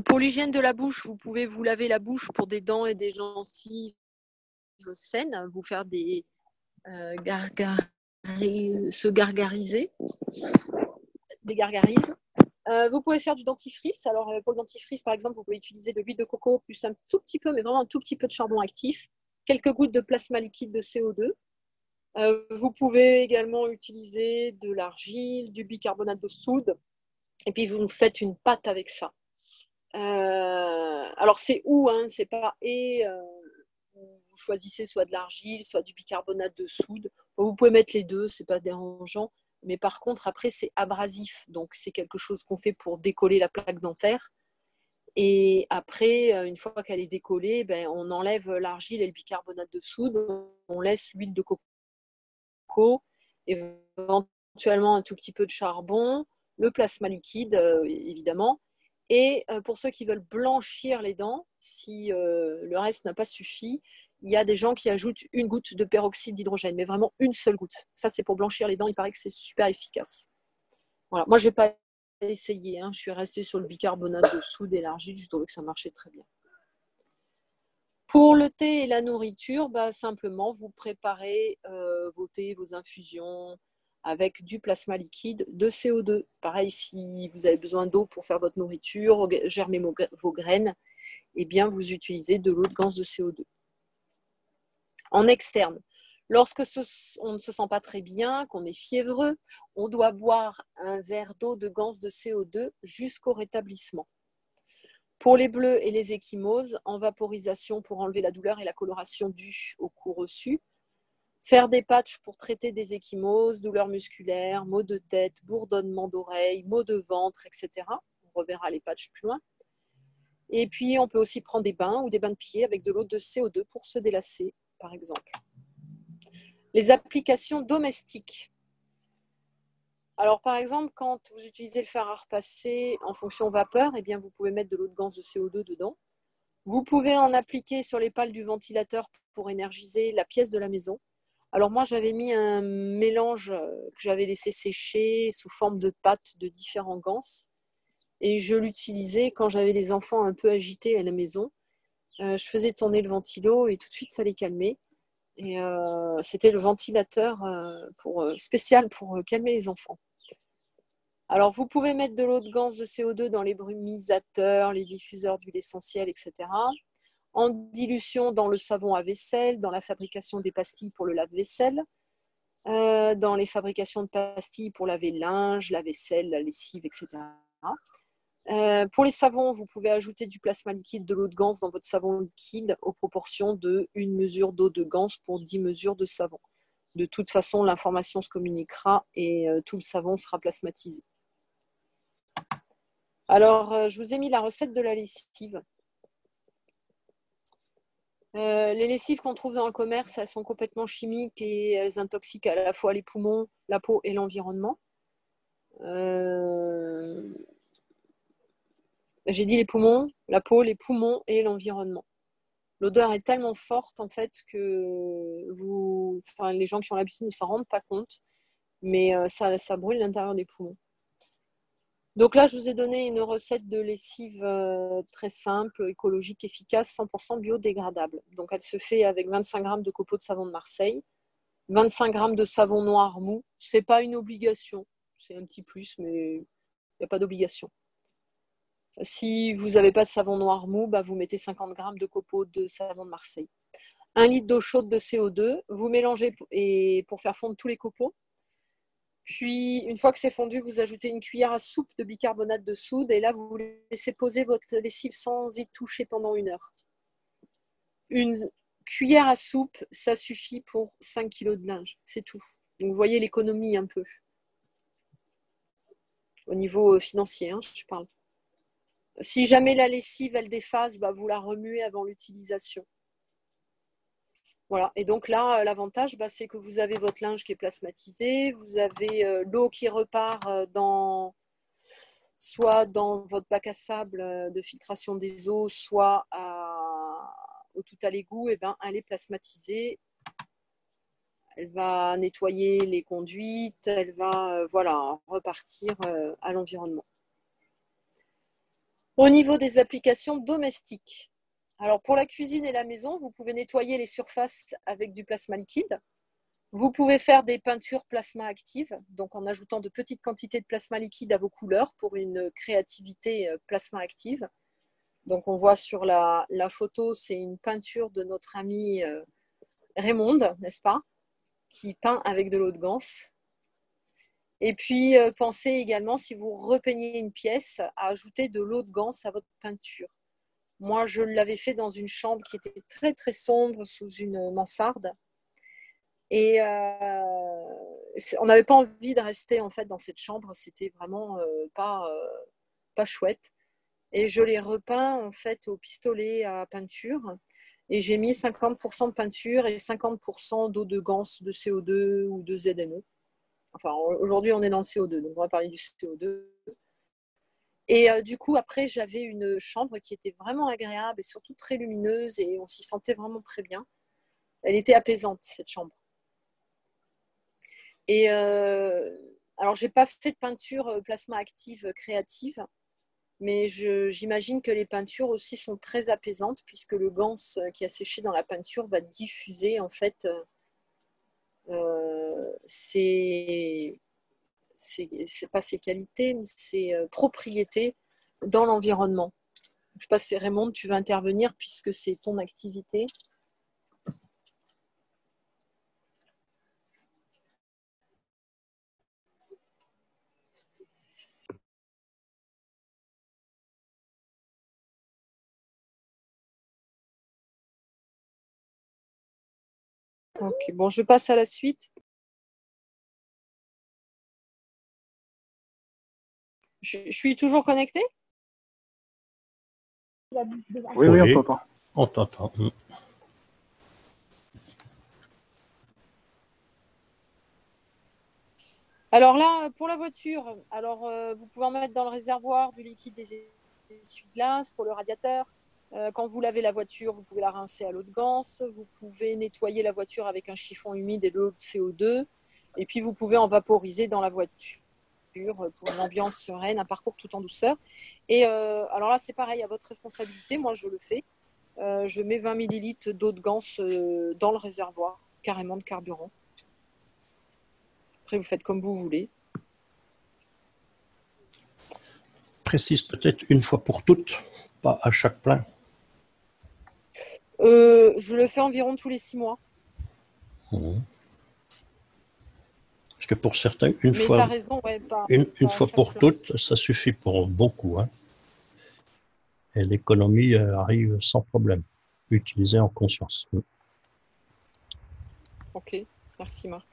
Pour l'hygiène de la bouche, vous pouvez vous laver la bouche pour des dents et des gencives saines, vous faire des se gargariser, des gargarismes. Vous pouvez faire du dentifrice. Alors pour le dentifrice, par exemple, vous pouvez utiliser de l'huile de coco plus un tout petit peu, mais vraiment un tout petit peu de charbon actif, quelques gouttes de plasma liquide de CO2. Vous pouvez également utiliser de l'argile, du bicarbonate de soude, et puis vous faites une pâte avec ça. Alors c'est c'est pas vous choisissez soit de l'argile, soit du bicarbonate de soude. Enfin, vous pouvez mettre les deux, c'est pas dérangeant. Mais par contre, après, c'est abrasif. Donc, c'est quelque chose qu'on fait pour décoller la plaque dentaire. Et après, une fois qu'elle est décollée, on enlève l'argile et le bicarbonate de soude. On laisse l'huile de coco, éventuellement un tout petit peu de charbon, le plasma liquide, évidemment. Et pour ceux qui veulent blanchir les dents, si le reste n'a pas suffi, il y a des gens qui ajoutent 1 goutte de peroxyde d'hydrogène, mais vraiment une seule goutte. Ça, c'est pour blanchir les dents. Il paraît que c'est super efficace. Voilà. Moi, je n'ai pas essayé. Je suis restée sur le bicarbonate de soude et l'argile. Je trouvais que ça marchait très bien. Pour le thé et la nourriture, simplement, vous préparez vos thés, vos infusions avec du plasma liquide de CO2. Pareil, si vous avez besoin d'eau pour faire votre nourriture, germer vos graines, eh bien, vous utilisez de l'eau de ganse de CO2. En externe, lorsque on ne se sent pas très bien, qu'on est fiévreux, on doit boire un verre d'eau de ganse de CO2 jusqu'au rétablissement. Pour les bleus et les ecchymoses, en vaporisation pour enlever la douleur et la coloration due au coup reçu, Faire des patchs pour traiter des ecchymoses, douleurs musculaires, maux de tête, bourdonnement d'oreilles, maux de ventre, etc. On reverra les patchs plus loin. Et puis, on peut aussi prendre des bains ou des bains de pied avec de l'eau de CO2 pour se délasser, par exemple. Les applications domestiques. Alors, par exemple, quand vous utilisez le fer à repasser en fonction vapeur, eh bien, vous pouvez mettre de l'eau de gaz de CO2 dedans. Vous pouvez en appliquer sur les pales du ventilateur pour énergiser la pièce de la maison. Alors moi, j'avais mis un mélange que j'avais laissé sécher sous forme de pâte de différents ganses. Et je l'utilisais quand j'avais les enfants un peu agités à la maison. Je faisais tourner le ventilo et tout de suite, ça les calmait. Et c'était le ventilateur spécial pour calmer les enfants. Alors, vous pouvez mettre de l'eau de gaz de CO2 dans les brumisateurs, les diffuseurs d'huile essentielle, etc. En dilution dans le savon à vaisselle, dans la fabrication des pastilles pour le lave-vaisselle, dans les fabrications de pastilles pour laver le linge, la vaisselle, la lessive, etc. Pour les savons, vous pouvez ajouter du plasma liquide, de l'eau de gaz dans votre savon liquide aux proportions de 1 mesure d'eau de gaz pour 10 mesures de savon. De toute façon, l'information se communiquera et tout le savon sera plasmatisé. Alors, je vous ai mis la recette de la lessive. Les lessives qu'on trouve dans le commerce, elles sont complètement chimiques et elles intoxiquent à la fois les poumons, la peau et l'environnement. J'ai dit les poumons, la peau, les poumons et l'environnement. L'odeur est tellement forte en fait que les gens qui ont l'habitude ne s'en rendent pas compte, mais ça brûle l'intérieur des poumons. Donc là, je vous ai donné une recette de lessive très simple, écologique, efficace, 100% biodégradable. Donc elle se fait avec 25 g de copeaux de savon de Marseille, 25 g de savon noir mou. Ce n'est pas une obligation, c'est un petit plus, mais il n'y a pas d'obligation. Si vous n'avez pas de savon noir mou, vous mettez 50 g de copeaux de savon de Marseille. 1 litre d'eau chaude de CO2, vous mélangez pour faire fondre tous les copeaux. Puis, une fois que c'est fondu, vous ajoutez une cuillère à soupe de bicarbonate de soude et là, vous laissez poser votre lessive sans y toucher pendant 1 heure. Une cuillère à soupe, ça suffit pour 5 kg de linge, c'est tout. Donc, vous voyez l'économie un peu. Au niveau financier, je parle. Si jamais la lessive, elle déphase, vous la remuez avant l'utilisation. Voilà, et donc là, l'avantage, c'est que vous avez votre linge qui est plasmatisé, vous avez l'eau qui repart soit dans votre bac à sable de filtration des eaux, soit au tout à l'égout, elle est plasmatisée. Elle va nettoyer les conduites, elle va repartir à l'environnement. Au niveau des applications domestiques, alors pour la cuisine et la maison, vous pouvez nettoyer les surfaces avec du plasma liquide. Vous pouvez faire des peintures plasma actives, donc en ajoutant de petites quantités de plasma liquide à vos couleurs pour une créativité plasma active. Donc on voit sur la photo, c'est une peinture de notre amie Raymonde, n'est-ce pas, qui peint avec de l'eau de gans. Et puis pensez également, si vous repeignez une pièce, à ajouter de l'eau de gans à votre peinture. Moi, je l'avais fait dans une chambre qui était très très sombre sous une mansarde. Et on n'avait pas envie de rester en fait dans cette chambre. C'était vraiment pas chouette. Et je l'ai repeint en fait au pistolet à peinture. Et j'ai mis 50% de peinture et 50% d'eau de gans, de CO2 ou de ZNO. Enfin, aujourd'hui, on est dans le CO2, donc on va parler du CO2. Et du coup, après, j'avais une chambre qui était vraiment agréable et surtout très lumineuse et on s'y sentait vraiment très bien. Elle était apaisante, cette chambre. Et alors, je n'ai pas fait de peinture plasma active créative, mais j'imagine que les peintures aussi sont très apaisantes puisque le gans qui a séché dans la peinture va diffuser en fait c'est pas ses qualités, mais ses propriétés dans l'environnement. Je ne sais pas si Raymond, tu veux intervenir puisque c'est ton activité. Ok, bon, je passe à la suite. Je suis toujours connectée? Oui, oui, on t'entend. On t'entend. Alors là, pour la voiture, alors vous pouvez en mettre dans le réservoir du liquide des essuie-glaces pour le radiateur. Quand vous lavez la voiture, vous pouvez la rincer à l'eau de Gans. Vous pouvez nettoyer la voiture avec un chiffon humide et de l'eau de CO2. Et puis vous pouvez en vaporiser dans la voiture pour une ambiance sereine, un parcours tout en douceur. Et alors là, c'est pareil, à votre responsabilité. Moi, je le fais. Je mets 20 millilitres d'eau de Gans dans le réservoir, carrément de carburant. Après, vous faites comme vous voulez. Précise peut-être une fois pour toutes, pas à chaque plein. Je le fais environ tous les 6 mois. Parce que pour certains, une Mais fois, tu as raison, ouais, une pas à fois chaque pour plein. toutes, ça suffit pour beaucoup. Hein. Et l'économie arrive sans problème, utilisée en conscience. Ok, merci Marc.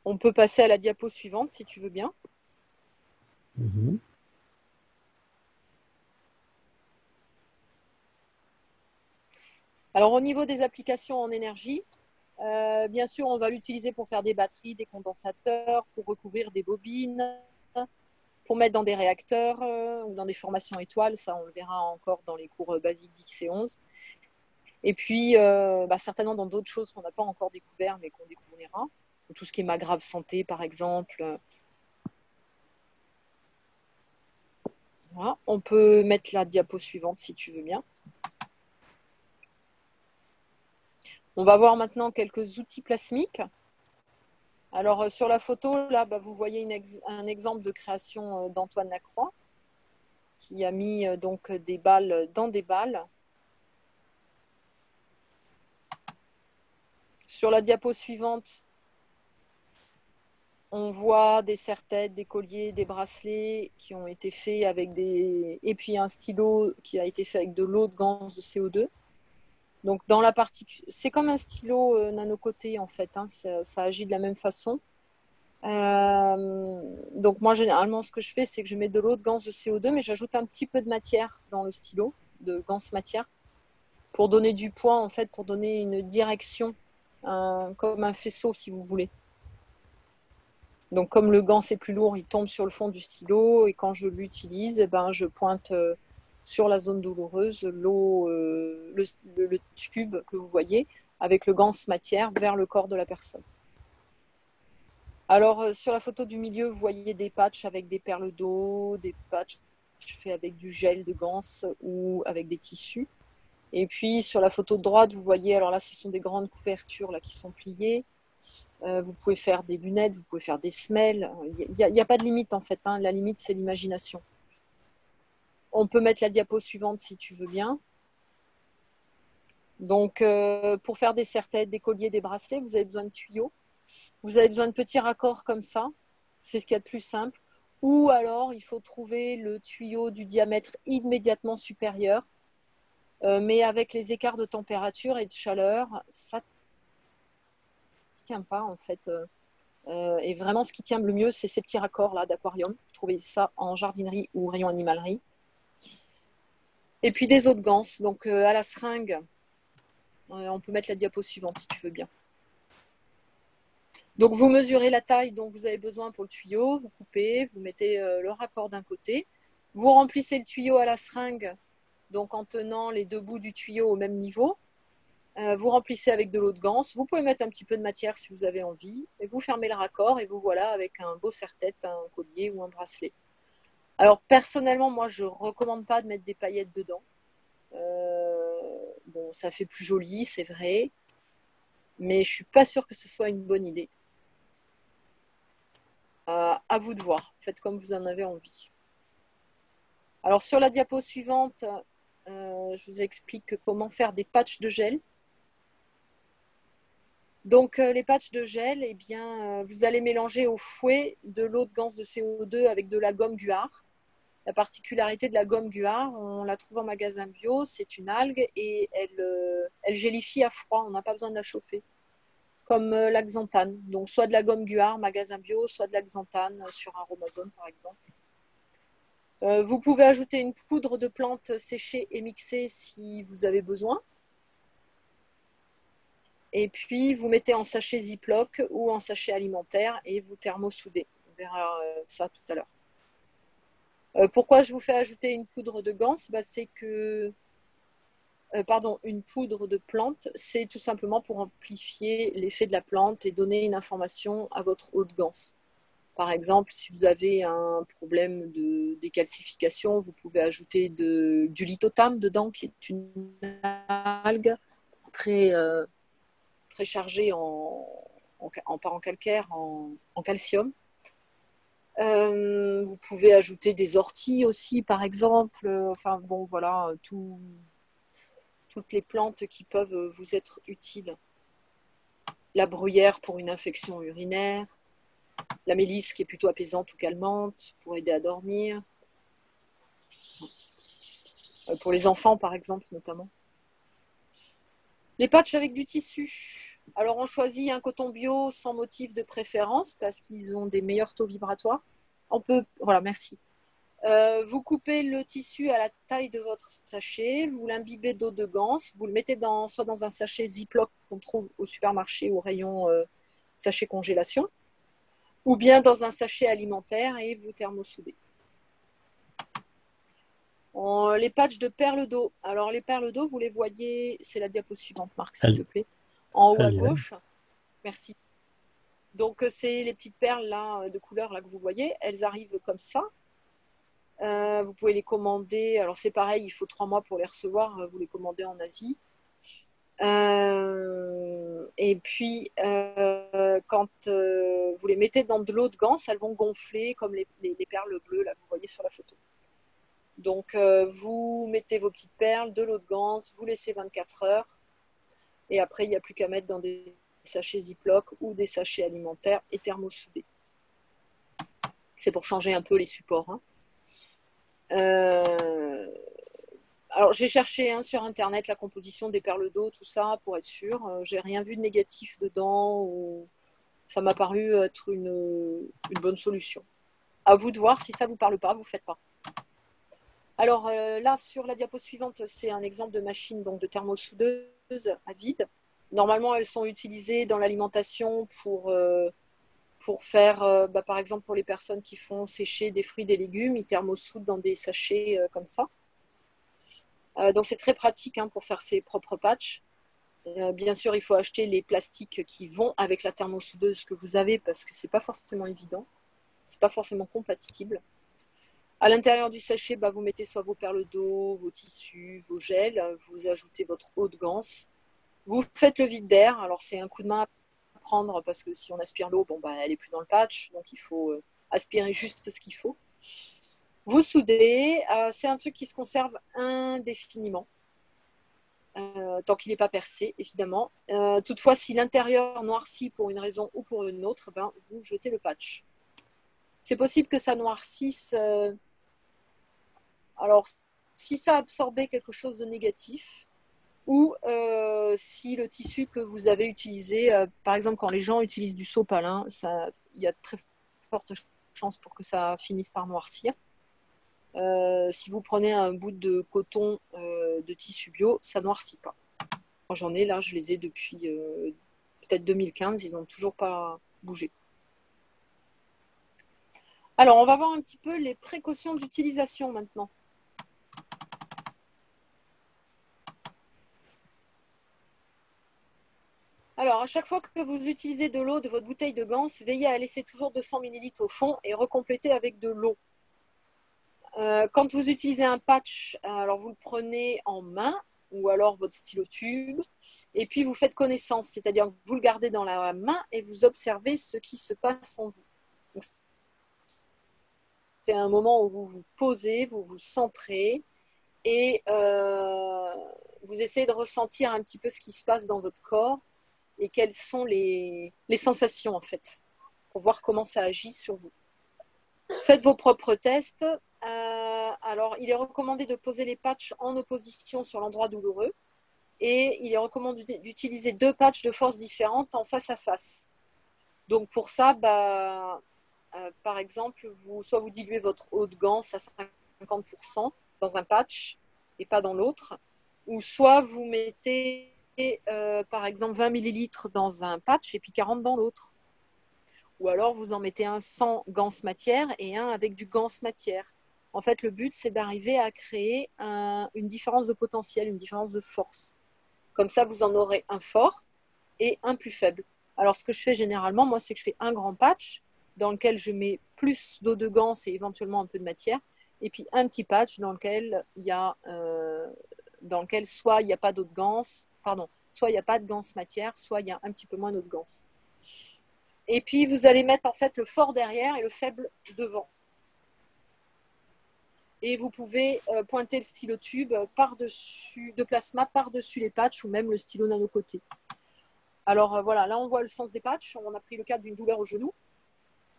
On peut passer à la diapo suivante si tu veux bien. Alors au niveau des applications en énergie, bien sûr, on va l'utiliser pour faire des batteries, des condensateurs, pour recouvrir des bobines, pour mettre dans des réacteurs ou dans des formations étoiles. Ça, on le verra encore dans les cours basiques d'X et 11. Et puis, certainement dans d'autres choses qu'on n'a pas encore découvert, mais qu'on découvrira. Tout ce qui est ma grave santé, par exemple. Voilà. On peut mettre la diapo suivante si tu veux bien. On va voir maintenant quelques outils plasmiques. Alors, sur la photo, là, vous voyez un exemple de création d'Antoine Lacroix, qui a mis donc des balles dans des balles. Sur la diapo suivante, on voit des serre-têtes, des colliers, des bracelets qui ont été faits avec des... Et puis un stylo qui a été fait avec de l'eau de Gans de CO2. Donc, dans la partie... C'est comme un stylo nanocoté, en fait. Hein. Ça agit de la même façon. Donc, moi, généralement, ce que je fais, c'est que je mets de l'eau de Gans de CO2, mais j'ajoute un petit peu de matière dans le stylo, de Gans matière, pour donner du poids, en fait, pour donner une direction, comme un faisceau, si vous voulez. Donc, comme le gant c'est plus lourd, il tombe sur le fond du stylo et quand je l'utilise, je pointe sur la zone douloureuse le tube que vous voyez avec le gant matière vers le corps de la personne. Alors, sur la photo du milieu, vous voyez des patchs avec des perles d'eau, des patchs faits avec du gel de Gans ou avec des tissus. Et puis, sur la photo de droite, vous voyez, alors là, ce sont des grandes couvertures là, qui sont pliées. Vous pouvez faire des lunettes, vous pouvez faire des semelles. Il n'y a pas de limite en fait. Hein. La limite, c'est l'imagination. On peut mettre la diapo suivante si tu veux bien. Donc, pour faire des serre-têtes, des colliers, des bracelets, vous avez besoin de tuyaux. Vous avez besoin de petits raccords comme ça. C'est ce qu'il y a de plus simple. Ou alors, il faut trouver le tuyau du diamètre immédiatement supérieur. Mais avec les écarts de température et de chaleur, ça ne tient pas en fait. Et vraiment, ce qui tient le mieux, c'est ces petits raccords là d'aquarium. Vous trouvez ça en jardinerie ou rayon animalerie. Et puis des eaux de Gans, donc à la seringue. On peut mettre la diapo suivante si tu veux bien. Donc vous mesurez la taille dont vous avez besoin pour le tuyau, vous coupez, vous mettez le raccord d'un côté, vous remplissez le tuyau à la seringue, donc en tenant les deux bouts du tuyau au même niveau. Vous remplissez avec de l'eau de Gans. Vous pouvez mettre un petit peu de matière si vous avez envie. Et vous fermez le raccord et vous voilà avec un beau serre-tête, un collier ou un bracelet. Alors personnellement, moi, je ne recommande pas de mettre des paillettes dedans. Bon, ça fait plus joli, c'est vrai. Mais je ne suis pas sûre que ce soit une bonne idée. À vous de voir. Faites comme vous en avez envie. Alors sur la diapo suivante, je vous explique comment faire des patchs de gel. Donc, les patchs de gel, eh bien, vous allez mélanger au fouet de l'eau de Gans de CO2 avec de la gomme guar. La particularité de la gomme guar, on la trouve en magasin bio, c'est une algue et elle gélifie à froid, on n'a pas besoin de la chauffer. Comme la xanthane. Donc soit de la gomme guar, magasin bio, soit de la xanthane sur Aromazone par exemple. Vous pouvez ajouter une poudre de plantes séchée et mixée si vous avez besoin. Et puis vous mettez en sachet Ziploc ou en sachet alimentaire et vous thermosoudez. On verra ça tout à l'heure. Pourquoi je vous fais ajouter une poudre de ganse? C'est que une poudre de plante, c'est tout simplement pour amplifier l'effet de la plante et donner une information à votre eau de ganse. Par exemple, si vous avez un problème de décalcification, vous pouvez ajouter du lithotame dedans, qui est une algue très, très chargée pas en calcaire, en calcium. Vous pouvez ajouter des orties aussi, par exemple. Enfin bon, voilà, toutes les plantes qui peuvent vous être utiles. La bruyère pour une infection urinaire, la mélisse qui est plutôt apaisante ou calmante pour aider à dormir. Pour les enfants, par exemple, notamment. Les patchs avec du tissu. Alors, on choisit un coton bio sans motif de préférence parce qu'ils ont des meilleurs taux vibratoires. Voilà, merci. Vous coupez le tissu à la taille de votre sachet, vous l'imbibez d'eau de ganse, vous le mettez soit dans un sachet Ziploc qu'on trouve au supermarché au rayon sachet congélation, ou bien dans un sachet alimentaire et vous thermosoudez. Les patchs de perles d'eau. Alors les perles d'eau, vous les voyez, c'est la diapo suivante, Marc, s'il te plaît, en haut à gauche. Merci. Donc c'est les petites perles là, de couleur là, que vous voyez, elles arrivent comme ça. Vous pouvez les commander. Alors c'est pareil, il faut 3 mois pour les recevoir. Vous les commandez en Asie. Et puis quand vous les mettez dans de l'eau de ganse, elles vont gonfler comme les perles bleues là que vous voyez sur la photo. Donc vous mettez vos petites perles, de l'eau de ganse, vous laissez 24 heures. Et après, il n'y a plus qu'à mettre dans des sachets Ziploc ou des sachets alimentaires et thermosoudés. C'est pour changer un peu les supports. Hein. Alors, j'ai cherché sur Internet la composition des perles d'eau, tout ça, pour être sûr. J'ai rien vu de négatif dedans. Ou... Ça m'a paru être une bonne solution. À vous de voir. Si ça ne vous parle pas, vous ne faites pas. Alors là, sur la diapo suivante, c'est un exemple de machine donc, de thermosoudeuse à vide. Normalement, elles sont utilisées dans l'alimentation pour faire, par exemple, pour les personnes qui font sécher des fruits, des légumes, ils thermosoudent dans des sachets comme ça. Donc, c'est très pratique pour faire ses propres patchs. Bien sûr, il faut acheter les plastiques qui vont avec la thermosoudeuse que vous avez parce que ce n'est pas forcément évident. Ce n'est pas forcément compatible. À l'intérieur du sachet, vous mettez soit vos perles d'eau, vos tissus, vos gels, vous ajoutez votre eau de ganse. Vous faites le vide d'air. Alors, c'est un coup de main à prendre parce que si on aspire l'eau, elle n'est plus dans le patch. Donc, il faut aspirer juste ce qu'il faut. Vous soudez. C'est un truc qui se conserve indéfiniment. Tant qu'il n'est pas percé, évidemment. Toutefois, si l'intérieur noircit pour une raison ou pour une autre, vous jetez le patch. C'est possible que ça noircisse. Alors, si ça a absorbé quelque chose de négatif, ou si le tissu que vous avez utilisé, par exemple, quand les gens utilisent du sopalin, il y a de très fortes chances pour que ça finisse par noircir. Si vous prenez un bout de coton de tissu bio, ça ne noircit pas. Quand j'en ai là, je les ai depuis peut-être 2015, ils n'ont toujours pas bougé. Alors, on va voir un petit peu les précautions d'utilisation maintenant. Alors, à chaque fois que vous utilisez de l'eau de votre bouteille de ganse, veillez à laisser toujours 200 ml au fond et recompléter avec de l'eau. Quand vous utilisez un patch, alors vous le prenez en main ou alors votre stylo tube et puis vous faites connaissance, c'est-à-dire que vous le gardez dans la main et vous observez ce qui se passe en vous. Donc, c'est un moment où vous vous posez, vous vous centrez et vous essayez de ressentir un petit peu ce qui se passe dans votre corps et quelles sont les sensations en fait, pour voir comment ça agit sur vous. Faites vos propres tests. alors, il est recommandé de poser les patchs en opposition sur l'endroit douloureux et il est recommandé d'utiliser 2 patchs de force différentes en face à face. Donc, pour ça, par exemple, soit vous diluez votre eau de Gans à 50% dans un patch et pas dans l'autre, ou soit vous mettez par exemple 20 millilitres dans un patch et puis 40 dans l'autre. Ou alors vous en mettez un sans Gans matière et un avec du Gans matière. En fait, le but, c'est d'arriver à créer une différence de potentiel, une différence de force. Comme ça, vous en aurez un fort et un plus faible. Alors, ce que je fais généralement, moi, c'est que je fais un grand patch dans lequel je mets plus d'eau de Gans et éventuellement un peu de matière, et puis un petit patch dans lequel il y a, soit il n'y a pas d'eau de Gans, soit il n'y a pas de Gans matière, soit il y a un petit peu moins d'eau de Gans. Et puis, vous allez mettre en fait le fort derrière et le faible devant. Et vous pouvez pointer le stylo tube par-dessus, de plasma par-dessus les patchs ou même le stylo nano côté. Alors voilà, là on voit le sens des patchs. On a pris le cas d'une douleur au genou.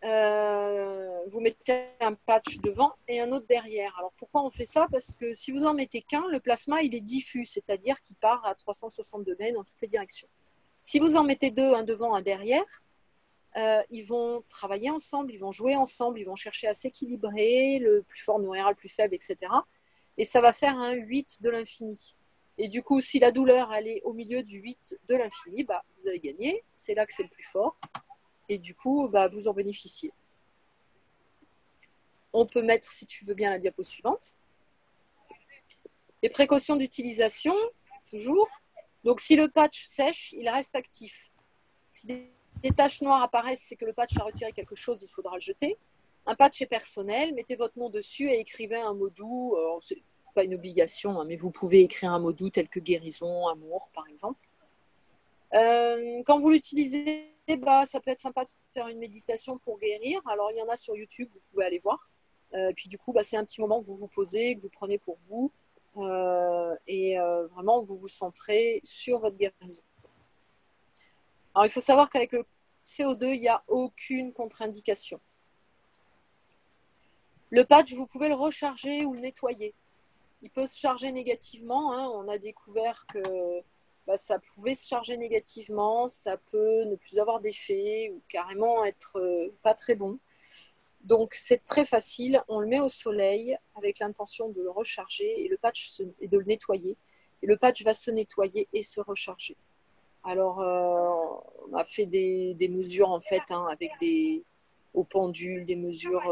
Vous mettez un patch devant et un autre derrière. Alors pourquoi on fait ça? Parce que si vous en mettez qu'un, le plasma il est diffus, c'est-à-dire qu'il part à 360 degrés dans toutes les directions. Si vous en mettez 2, un devant, un derrière, ils vont travailler ensemble, ils vont jouer ensemble, ils vont chercher à s'équilibrer, le plus fort nourrira le plus faible, etc. Et ça va faire un 8 de l'infini. Et du coup, si la douleur elle est au milieu du 8 de l'infini, vous avez gagné, c'est là que c'est le plus fort. Et du coup, vous en bénéficiez. On peut mettre, si tu veux bien, la diapo suivante. Les précautions d'utilisation, toujours. Donc, si le patch sèche, il reste actif. Si des taches noires apparaissent, c'est que le patch a retiré quelque chose, il faudra le jeter. Un patch est personnel, mettez votre nom dessus et écrivez un mot doux. Ce n'est pas une obligation, mais vous pouvez écrire un mot doux tel que guérison, amour, par exemple. Quand vous l'utilisez, ça peut être sympa de faire une méditation pour guérir. Alors, il y en a sur YouTube, vous pouvez aller voir. Puis du coup, c'est un petit moment que vous vous posez, que vous prenez pour vous. Et vraiment, vous vous centrez sur votre guérison. Alors, il faut savoir qu'avec le CO2, il n'y a aucune contre-indication. Le patch, vous pouvez le recharger ou le nettoyer. Il peut se charger négativement. On a découvert que ça pouvait se charger négativement, ça peut ne plus avoir d'effet ou carrément être pas très bon. Donc, c'est très facile. On le met au soleil avec l'intention de le recharger et de le nettoyer. Et le patch va se nettoyer et se recharger. Alors, on a fait des mesures en fait avec au pendule, des mesures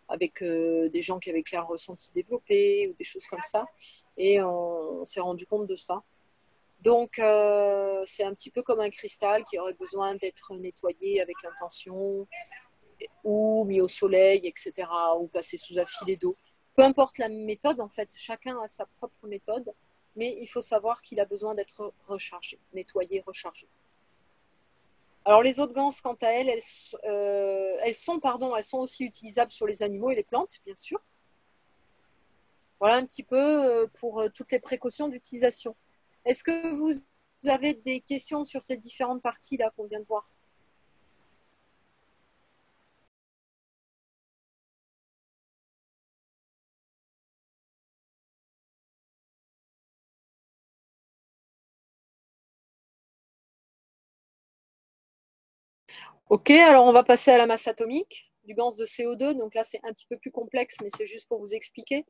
avec des gens qui avaient clair ressenti développé ou des choses comme ça. Et on s'est rendu compte de ça. Donc, c'est un petit peu comme un cristal qui aurait besoin d'être nettoyé avec l'intention ou mis au soleil, etc. ou passé sous un filet d'eau. Peu importe la méthode, en fait, chacun a sa propre méthode. Mais il faut savoir qu'il a besoin d'être rechargé, nettoyé, rechargé. Alors les eaux de Gans, quant à elles, elles sont aussi utilisables sur les animaux et les plantes, bien sûr. Voilà un petit peu pour toutes les précautions d'utilisation. Est-ce que vous avez des questions sur ces différentes parties là qu'on vient de voir? Ok, alors on va passer à la masse atomique du Gans de CO2. Donc là, c'est un petit peu plus complexe, mais c'est juste pour vous expliquer.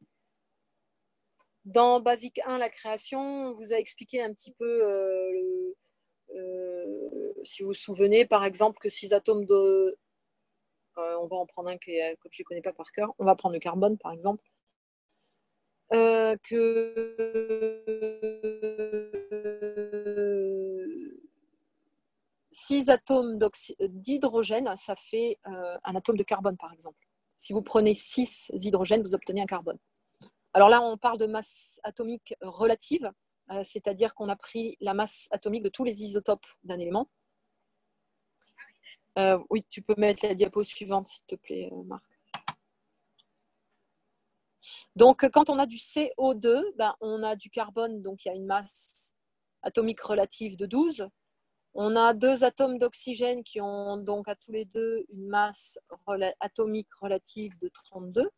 Dans Basique 1, la création, on vous a expliqué un petit peu, si vous vous souvenez, par exemple, que 6 atomes de... on va en prendre un que je ne connais pas par cœur. On va prendre le carbone, par exemple. Que 6 atomes d'hydrogène, ça fait un atome de carbone, par exemple. Si vous prenez 6 hydrogènes, vous obtenez un carbone. Alors là, on parle de masse atomique relative, c'est-à-dire qu'on a pris la masse atomique de tous les isotopes d'un élément. Oui, tu peux mettre la diapo suivante, s'il te plaît, Marc. Donc, quand on a du CO2, on a du carbone, donc il y a une masse atomique relative de 12. On a 2 atomes d'oxygène qui ont donc à tous les deux une masse atomique relative de 32.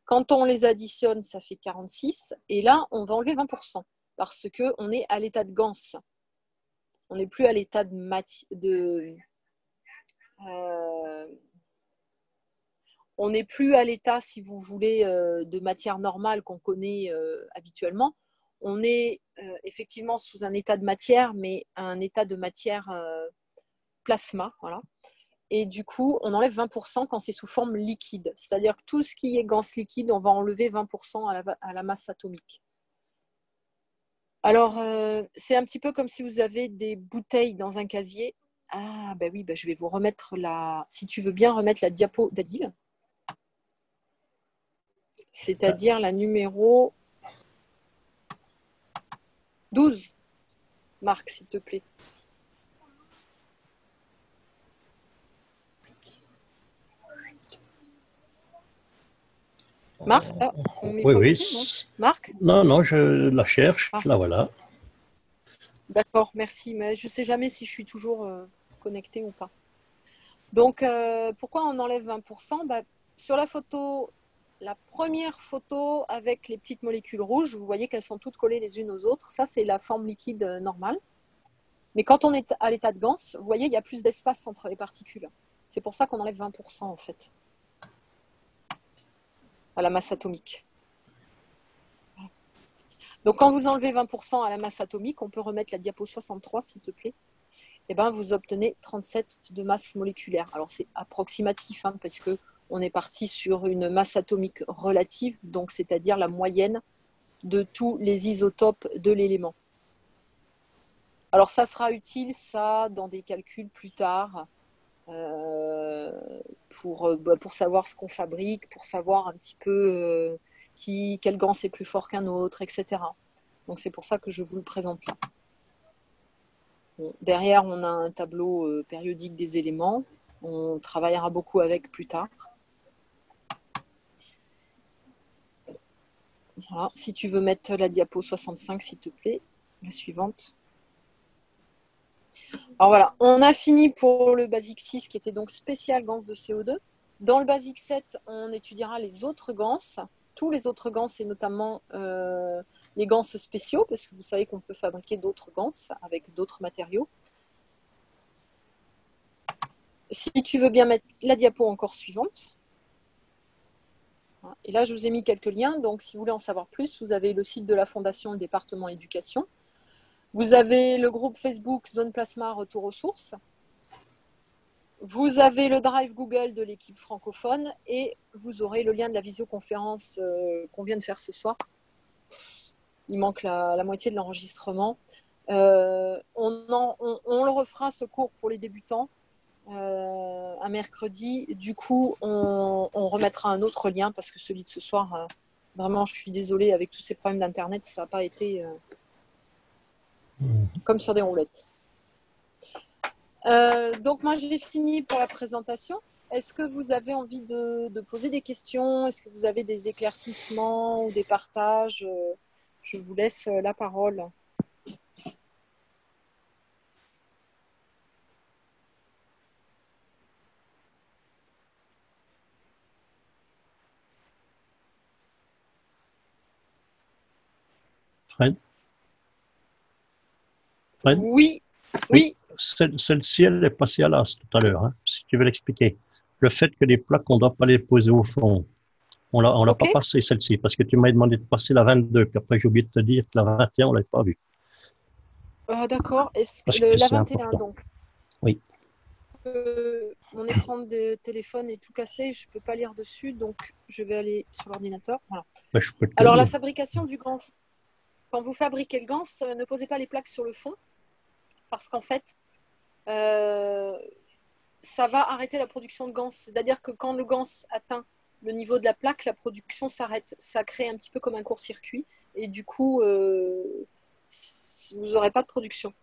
Quand on les additionne, ça fait 46. Et là, on va enlever 20% parce qu'on est à l'état de ganse. On n'est plus à l'état on n'est plus à l'état, si vous voulez, de matière normale qu'on connaît habituellement. On est effectivement sous un état de matière, mais un état de matière plasma. Voilà. Et du coup, on enlève 20% quand c'est sous forme liquide. C'est-à-dire que tout ce qui est ganse liquide, on va enlever 20% à la masse atomique. Alors, c'est un petit peu comme si vous avez des bouteilles dans un casier. Ah, ben oui, je vais vous remettre si tu veux bien remettre la diapo d'Adil. C'est-à-dire la numéro 12. Marc, s'il te plaît. Marc Oui. Marc? Non, je la cherche. La voilà. D'accord, merci. Mais je ne sais jamais si je suis toujours connectée ou pas. Donc, pourquoi on enlève 20%? Sur la photo, la première photo avec les petites molécules rouges, vous voyez qu'elles sont toutes collées les unes aux autres. Ça, c'est la forme liquide normale. Mais quand on est à l'état de ganse, vous voyez, il y a plus d'espace entre les particules. C'est pour ça qu'on enlève 20% en fait, à la masse atomique. Donc, quand vous enlevez 20% à la masse atomique, on peut remettre la diapo 63, s'il te plaît. Et vous obtenez 37 de masse moléculaire. Alors, c'est approximatif, parce qu'on est parti sur une masse atomique relative, donc c'est-à-dire la moyenne de tous les isotopes de l'élément. Alors, ça sera utile, ça, dans des calculs plus tard, pour savoir ce qu'on fabrique, pour savoir un petit peu quel ganse est plus fort qu'un autre, etc. Donc, c'est pour ça que je vous le présente là. Bon, derrière, on a un tableau périodique des éléments. On travaillera beaucoup avec plus tard. Voilà. Si tu veux mettre la diapo 65, s'il te plaît, la suivante. Alors voilà, on a fini pour le basique 6 qui était donc spécial ganse de CO2. Dans le basique 7, on étudiera les autres ganses, tous les autres ganses et notamment les ganses spéciaux, parce que vous savez qu'on peut fabriquer d'autres ganses avec d'autres matériaux. Si tu veux bien mettre la diapo encore suivante. Et là, je vous ai mis quelques liens. Donc, si vous voulez en savoir plus, vous avez le site de la Fondation le département éducation. Vous avez le groupe Facebook Zone Plasma Retour aux sources. Vous avez le drive Google de l'équipe francophone et vous aurez le lien de la visioconférence qu'on vient de faire ce soir. Il manque la moitié de l'enregistrement. On le refera ce cours pour les débutants un mercredi. Du coup, on remettra un autre lien parce que celui de ce soir, vraiment, je suis désolée, avec tous ces problèmes d'Internet, ça n'a pas été comme sur des roulettes. Donc, moi, j'ai fini pour la présentation. Est-ce que vous avez envie de poser des questions? Est-ce que vous avez des éclaircissements ou des partages? Je vous laisse la parole. Fred? Oui. Celle-ci, elle est passée à l'as tout à l'heure, si tu veux l'expliquer. Le fait que les plaques, on ne doit pas les poser au fond. On l'a pas passé celle-ci, parce que tu m'as demandé de passer la 22, puis après j'ai oublié de te dire que la 21, on ne l'avait pas vue. D'accord. Est-ce que la 21, important. Donc oui. Mon écran de téléphone est tout cassé, je ne peux pas lire dessus, donc je vais aller sur l'ordinateur. Voilà. Alors, la fabrication du ganse. Quand vous fabriquez le ganse, ne posez pas les plaques sur le fond, parce qu'en fait, ça va arrêter la production de ganse. C'est-à-dire que quand le ganse atteint le niveau de la plaque, la production s'arrête. Ça crée un petit peu comme un court-circuit, et du coup, vous n'aurez pas de production.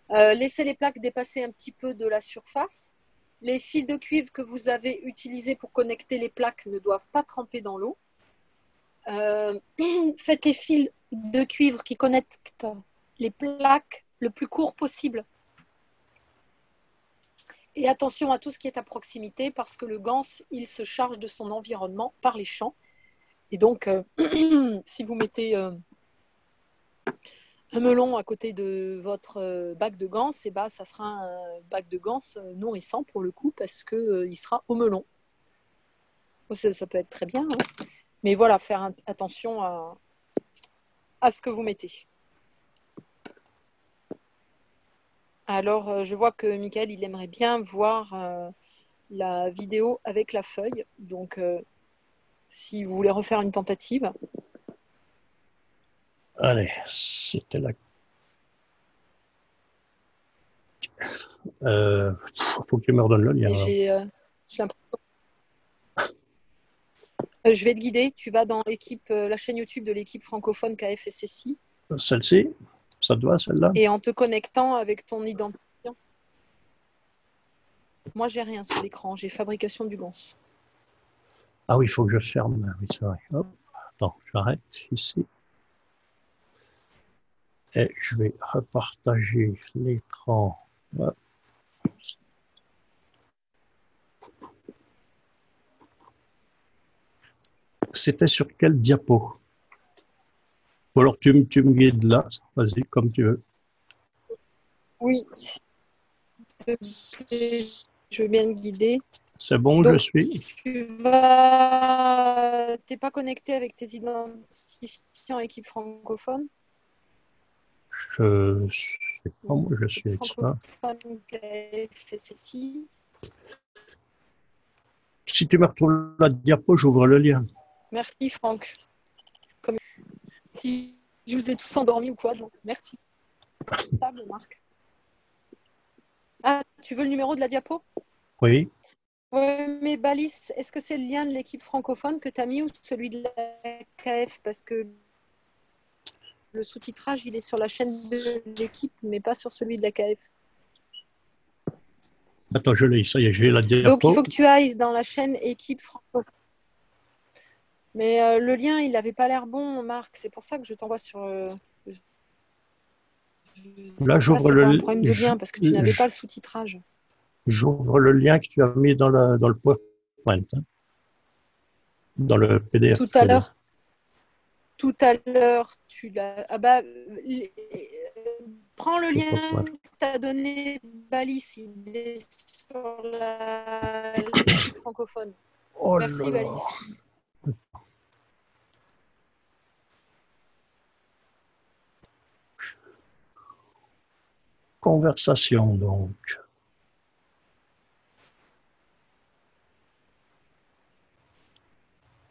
Laissez les plaques dépasser un petit peu de la surface. Les fils de cuivre que vous avez utilisés pour connecter les plaques ne doivent pas tremper dans l'eau. Faites les fils de cuivre qui connectent les plaques le plus court possible. Et attention à tout ce qui est à proximité parce que le ganse, il se charge de son environnement par les champs. Et donc, si vous mettez un melon à côté de votre bac de ganse, et bah, ça sera un bac de ganse nourrissant pour le coup parce qu'il sera au melon. Ça peut être très bien, hein. Mais voilà, faire attention à ce que vous mettez. Alors, je vois que Michael, il aimerait bien voir la vidéo avec la feuille. Donc, si vous voulez refaire une tentative. Allez, c'était la... faut que tu me redonnes le lien. Mais j'ai l'impression. Je vais te guider. Tu vas dans la chaîne YouTube de l'équipe francophone KFSSI. Celle-ci, ça te va, celle-là? Et en te connectant avec ton identifiant. Moi, j'ai rien sur l'écran. J'ai fabrication du ganse. Ah oui, il faut que je ferme. Oui, c'est vrai. Hop. Attends, j'arrête ici. Et je vais repartager l'écran. Hop. C'était sur quel diapo? Ou alors tu me guides là, vas-y, comme tu veux. Oui, je veux bien te guider. C'est bon, donc, je suis. T'es pas connecté avec tes identifiants équipe francophone? Je sais pas, moi je suis avec ça. KFSSI. Si tu me retrouves la diapo, j'ouvre le lien. Merci Franck. Si je vous ai tous endormis ou quoi, donc merci. Table, Marc. Ah, tu veux le numéro de la diapo? Oui. Mais Balis, est-ce que c'est le lien de l'équipe francophone que tu as mis ou celui de la KF? Parce que le sous-titrage, il est sur la chaîne de l'équipe, mais pas sur celui de la KF. Attends, je l'ai, ça y est, j'ai la diapo. Donc, il faut que tu ailles dans la chaîne équipe francophone. Mais le lien, il n'avait pas l'air bon, Marc. C'est pour ça que je t'envoie sur... Là, j'ouvre le... C'est pas un problème de lien, parce que tu n'avais pas le sous-titrage. J'ouvre le lien que tu as mis dans le PowerPoint, hein, dans le PDF. Tout à l'heure, tu l'as... Ah bah, prends le lien que tu as donné, Balis. Il est sur l'équipe francophone. Oh merci, Balis. Conversation, donc.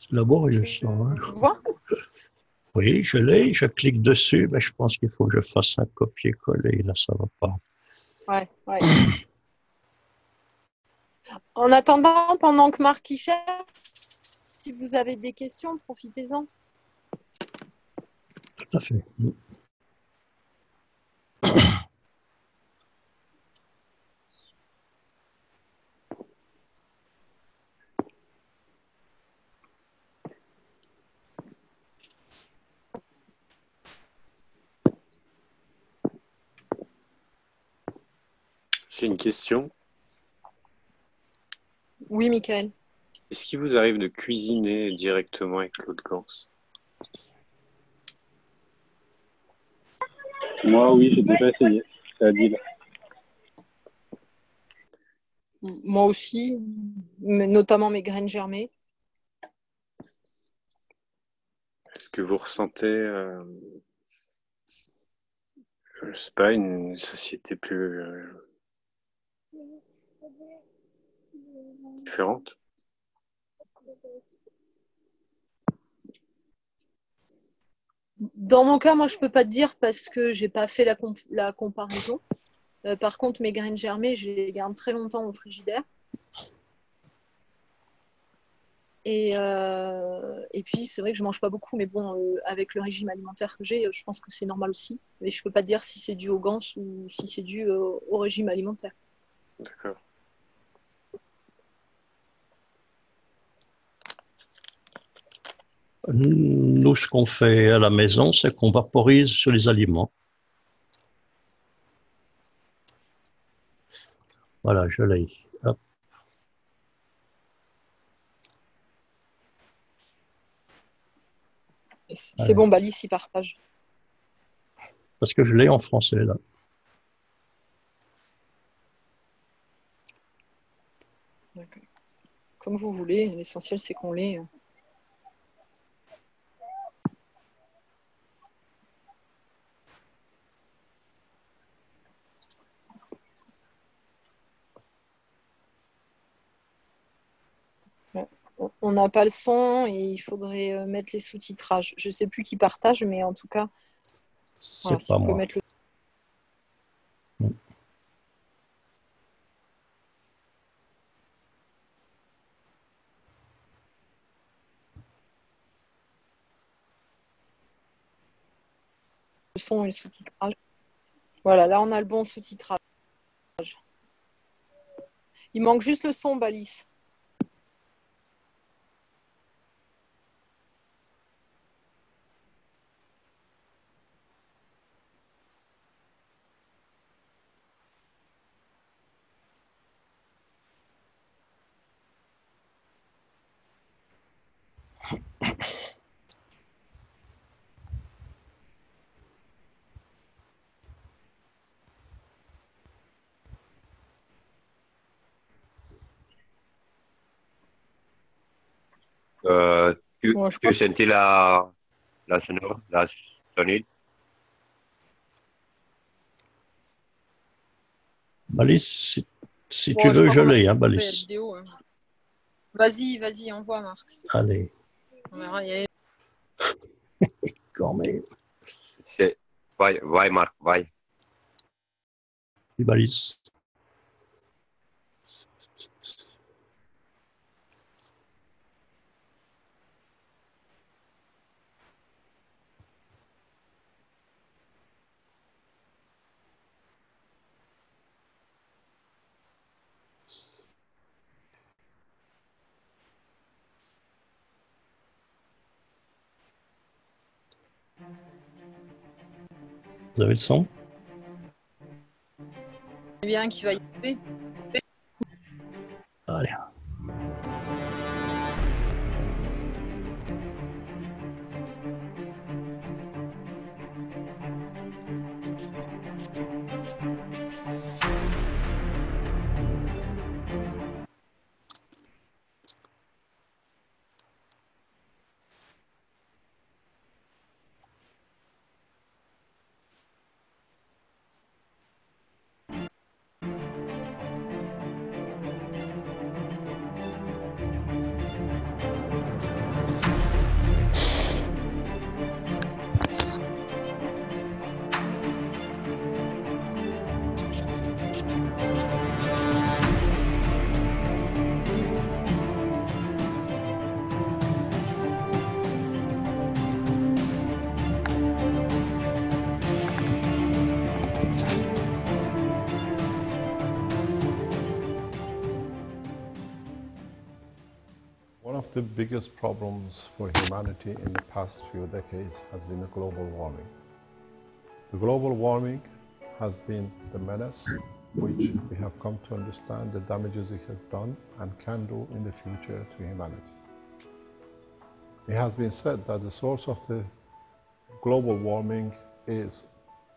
C'est laborieux, ça. Hein. Oui, je l'ai, je clique dessus, mais je pense qu'il faut que je fasse un copier-coller, là, ça va pas. Ouais. En attendant, pendant que Marc y cherche, si vous avez des questions, profitez-en. Tout à fait. J'ai une question. Oui, Michael. Est-ce qu'il vous arrive de cuisiner directement avec l'eau de ganse? Moi, oui, j'ai déjà essayé. C'est Adil. Moi aussi, notamment mes graines germées. Est-ce que vous ressentez, je sais pas, une satiété plus différente? Dans mon cas, moi, je peux pas te dire parce que j'ai pas fait la comparaison. Par contre, mes graines germées, je les garde très longtemps au frigidaire. Et puis, c'est vrai que je mange pas beaucoup, mais bon, avec le régime alimentaire que j'ai, je pense que c'est normal aussi. Mais je peux pas te dire si c'est dû aux ganses ou si c'est dû au régime alimentaire. D'accord. Nous, ce qu'on fait à la maison, c'est qu'on vaporise sur les aliments. Voilà, je l'ai. Hop. C'est bon, Balice, il partage. Parce que je l'ai en français, là. Comme vous voulez, l'essentiel, c'est qu'on l'ait. On n'a pas le son et il faudrait mettre les sous-titrages. Je ne sais plus qui partage, mais en tout cas, C'est voilà, pas si on peut moi. mettre le son et le sous-titrage. Voilà, là, on a le bon sous-titrage. Il manque juste le son, Balice. Bon, Tu as senti la sonide? Balice, si tu bon, je veux, crois je qu'on a l'ai, hein, la Balice. vidéo. Hein. Vas-y, envoie, Marc. Allez. On verra. Il y a... Quand même. Vai, Marc, vai. Balice. Vous avez le son? Il y a un qui va y aller. Allez. One of the biggest problems for humanity in the past few decades has been the global warming. The global warming has been the menace which we have come to understand the damages it has done and can do in the future to humanity. It has been said that the source of the global warming is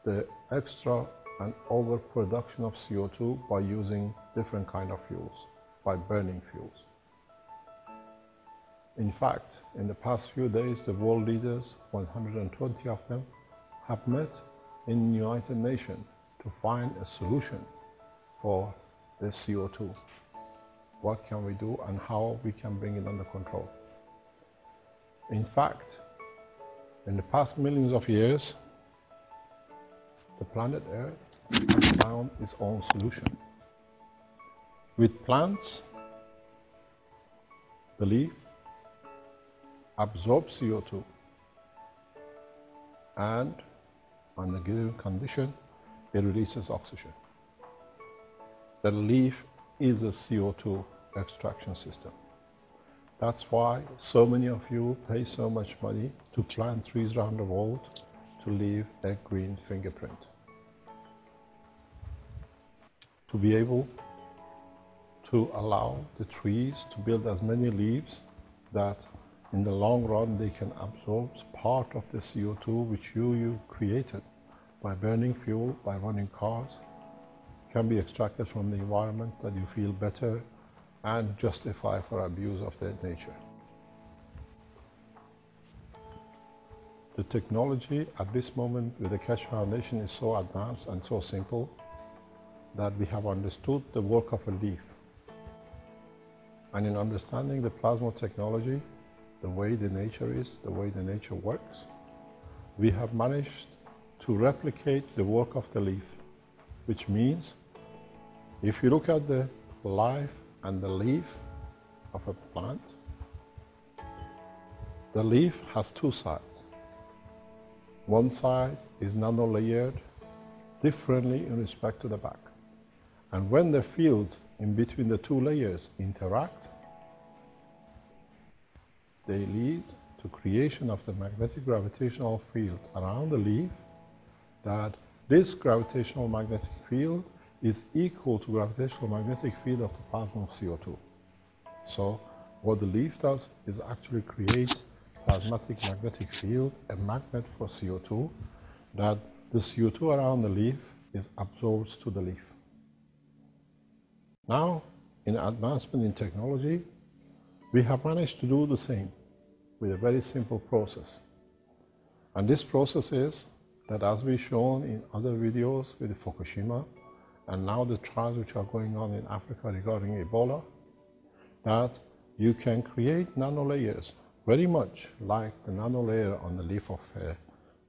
the extra and overproduction of CO2 by using different kind of fuels, by burning fuels. In fact, in the past few days, the world leaders, 120 of them, have met in the United Nations to find a solution for this CO2. What can we do and how we can bring it under control? In fact, in the past millions of years, the planet Earth has found its own solution. With plants, the leaf absorbs CO2 and on a given condition, it releases oxygen. The leaf is a CO2 extraction system. That's why so many of you pay so much money to plant trees around the world to leave a green fingerprint. To be able to allow the trees to build as many leaves that in the long run, they can absorb part of the CO2 which you created by burning fuel, by running cars, can be extracted from the environment that you feel better and justify for abuse of the nature. The technology at this moment with the Keshe Foundation is so advanced and so simple that we have understood the work of a leaf. And in understanding the plasma technology, the way the nature is, the way the nature works, we have managed to replicate the work of the leaf, which means if you look at the life and the leaf of a plant, the leaf has two sides. One side is nano-layered differently in respect to the back. And when the fields in between the two layers interact, they lead to creation of the magnetic gravitational field around the leaf, that this gravitational magnetic field is equal to gravitational magnetic field of the plasma of CO2. So what the leaf does is actually create plasmatic magnetic field, a magnet for CO2, that the CO2 around the leaf is absorbed to the leaf. Now, in advancement in technology, we have managed to do the same with a very simple process. And this process is that, as we've shown in other videos with Fukushima, and now the trials which are going on in Africa regarding Ebola, that you can create nanolayers very much like the nanolayer on the leaf of a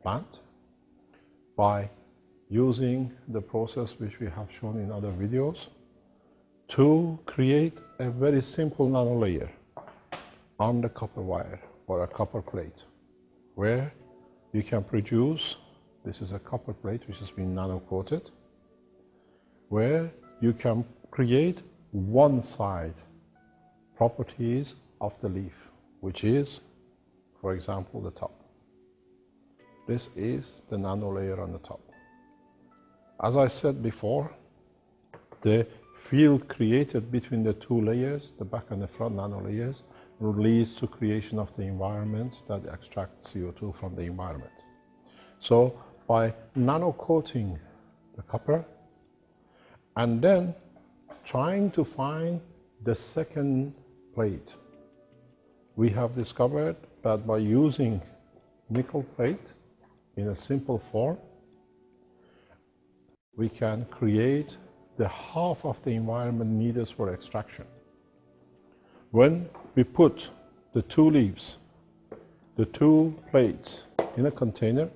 plant by using the process which we have shown in other videos to create a very simple nanolayer on the copper wire or a copper plate, where you can produce, this is a copper plate which has been nano-coated, where you can create one side properties of the leaf, which is, for example, the top. This is the nanolayer on the top. As I said before, the field created between the two layers, the back and the front nanolayers, leads to creation of the environment that extracts CO2 from the environment. So by nano-coating the copper and then trying to find the second plate, we have discovered that by using nickel plate in a simple form, we can create the half of the environment needed for extraction. When we put the two leaves, the two plates in a container,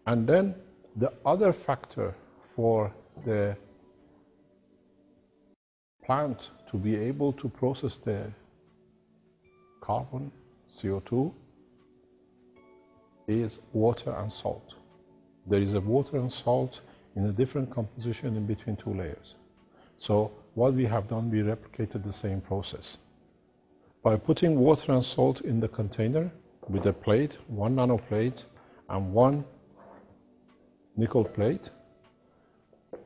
and then the other factor for the plant to be able to process the carbon, CO2, is water and salt. There is a water and salt in a different composition in between two layers. So what we have done, we replicated the same process. By putting water and salt in the container with a plate, one nano plate and one nickel plate,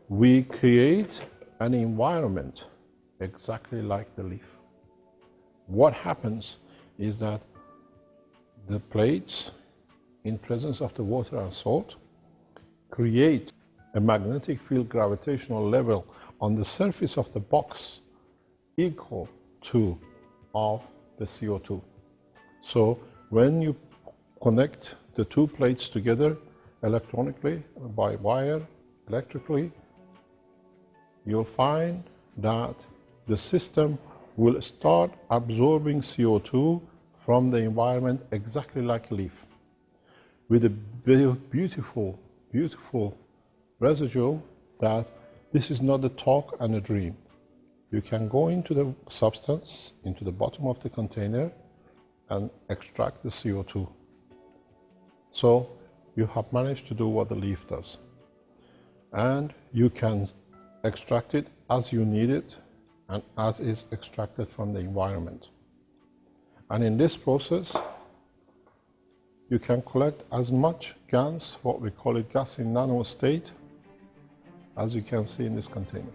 we create an environment exactly like the leaf. What happens is that the plates, in presence of the water and salt, create a magnetic field gravitational level on the surface of the box equal to of the CO2. So when you connect the two plates together electronically, by wire, electrically, you'll find that the system will start absorbing CO2 from the environment exactly like a leaf, with a beautiful, beautiful residual that this is not a talk and a dream. You can go into the substance, into the bottom of the container, and extract the CO2. So you have managed to do what the leaf does. And you can extract it as you need it and as is extracted from the environment. And in this process, you can collect as much GaNs, what we call it gas in nano state, as you can see in this container.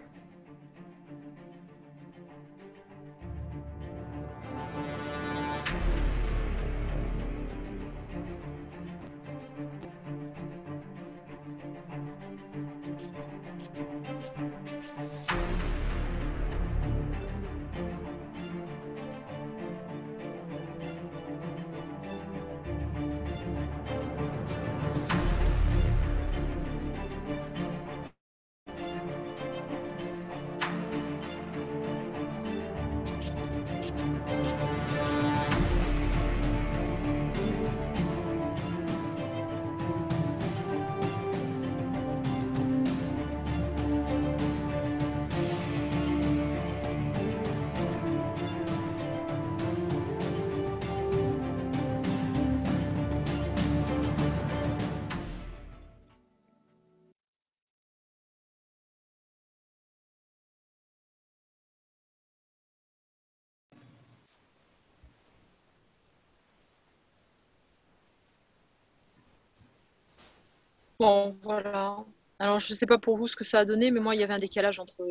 Bon, voilà. Alors, je ne sais pas pour vous ce que ça a donné, mais moi, il y avait un décalage entre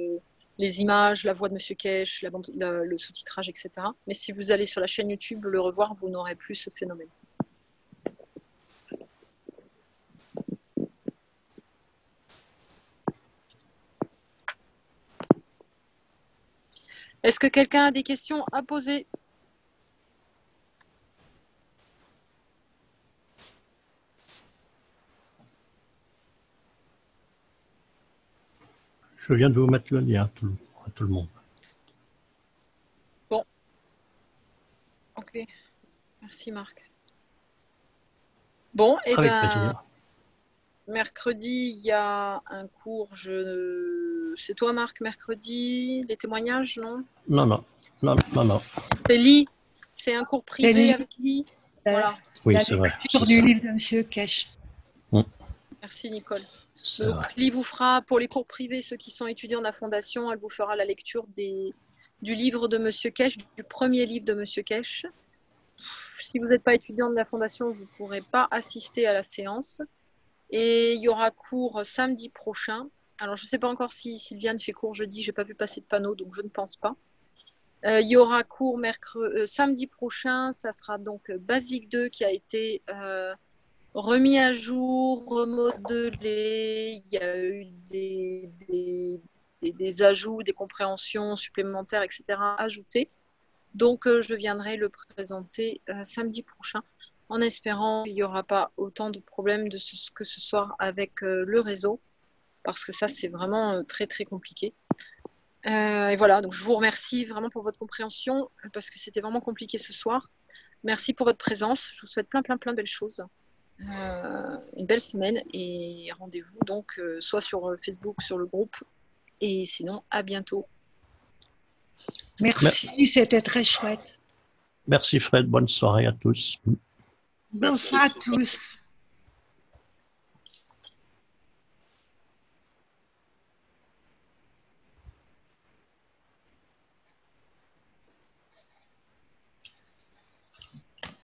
les images, la voix de Monsieur Kesh, le sous-titrage, etc. Mais si vous allez sur la chaîne YouTube le revoir, vous n'aurez plus ce phénomène. Est-ce que quelqu'un a des questions à poser? Je viens de vous mettre le lien à tout le monde. Bon. Ok. Merci Marc. Bon, et Avec ben, plaisir. mercredi, il y a un cours. C'est toi Marc, mercredi, les témoignages, non? Non. C'est Lee. C'est un cours privé Lee. avec Lee. Voilà. Oui, c'est vrai. Sur du livre de Monsieur Kesh. Merci Nicole. C'est Donc, vrai. Lee vous fera, pour les cours privés, ceux qui sont étudiants de la Fondation, elle vous fera la lecture du livre de Monsieur Kesh, du premier livre de Monsieur Kesh. Si vous n'êtes pas étudiant de la Fondation, vous ne pourrez pas assister à la séance. Et il y aura cours samedi prochain. Alors, je ne sais pas encore si Sylviane fait cours jeudi, je n'ai pas vu passer de panneau, donc je ne pense pas. Il y aura cours samedi prochain, ça sera donc Basique 2 qui a été remis à jour, remodelé. Il y a eu des ajouts, des compréhensions supplémentaires, etc. ajoutés. Donc, je viendrai le présenter samedi prochain en espérant qu'il n'y aura pas autant de problèmes que ce soir avec le réseau, parce que ça, c'est vraiment très, très compliqué. Et voilà, donc je vous remercie vraiment pour votre compréhension, parce que c'était vraiment compliqué ce soir. Merci pour votre présence. Je vous souhaite plein de belles choses. Une belle semaine et rendez-vous donc soit sur Facebook, sur le groupe, et sinon, à bientôt. Merci, c'était très chouette. Merci Fred, bonne soirée à tous. Bonsoir à tous.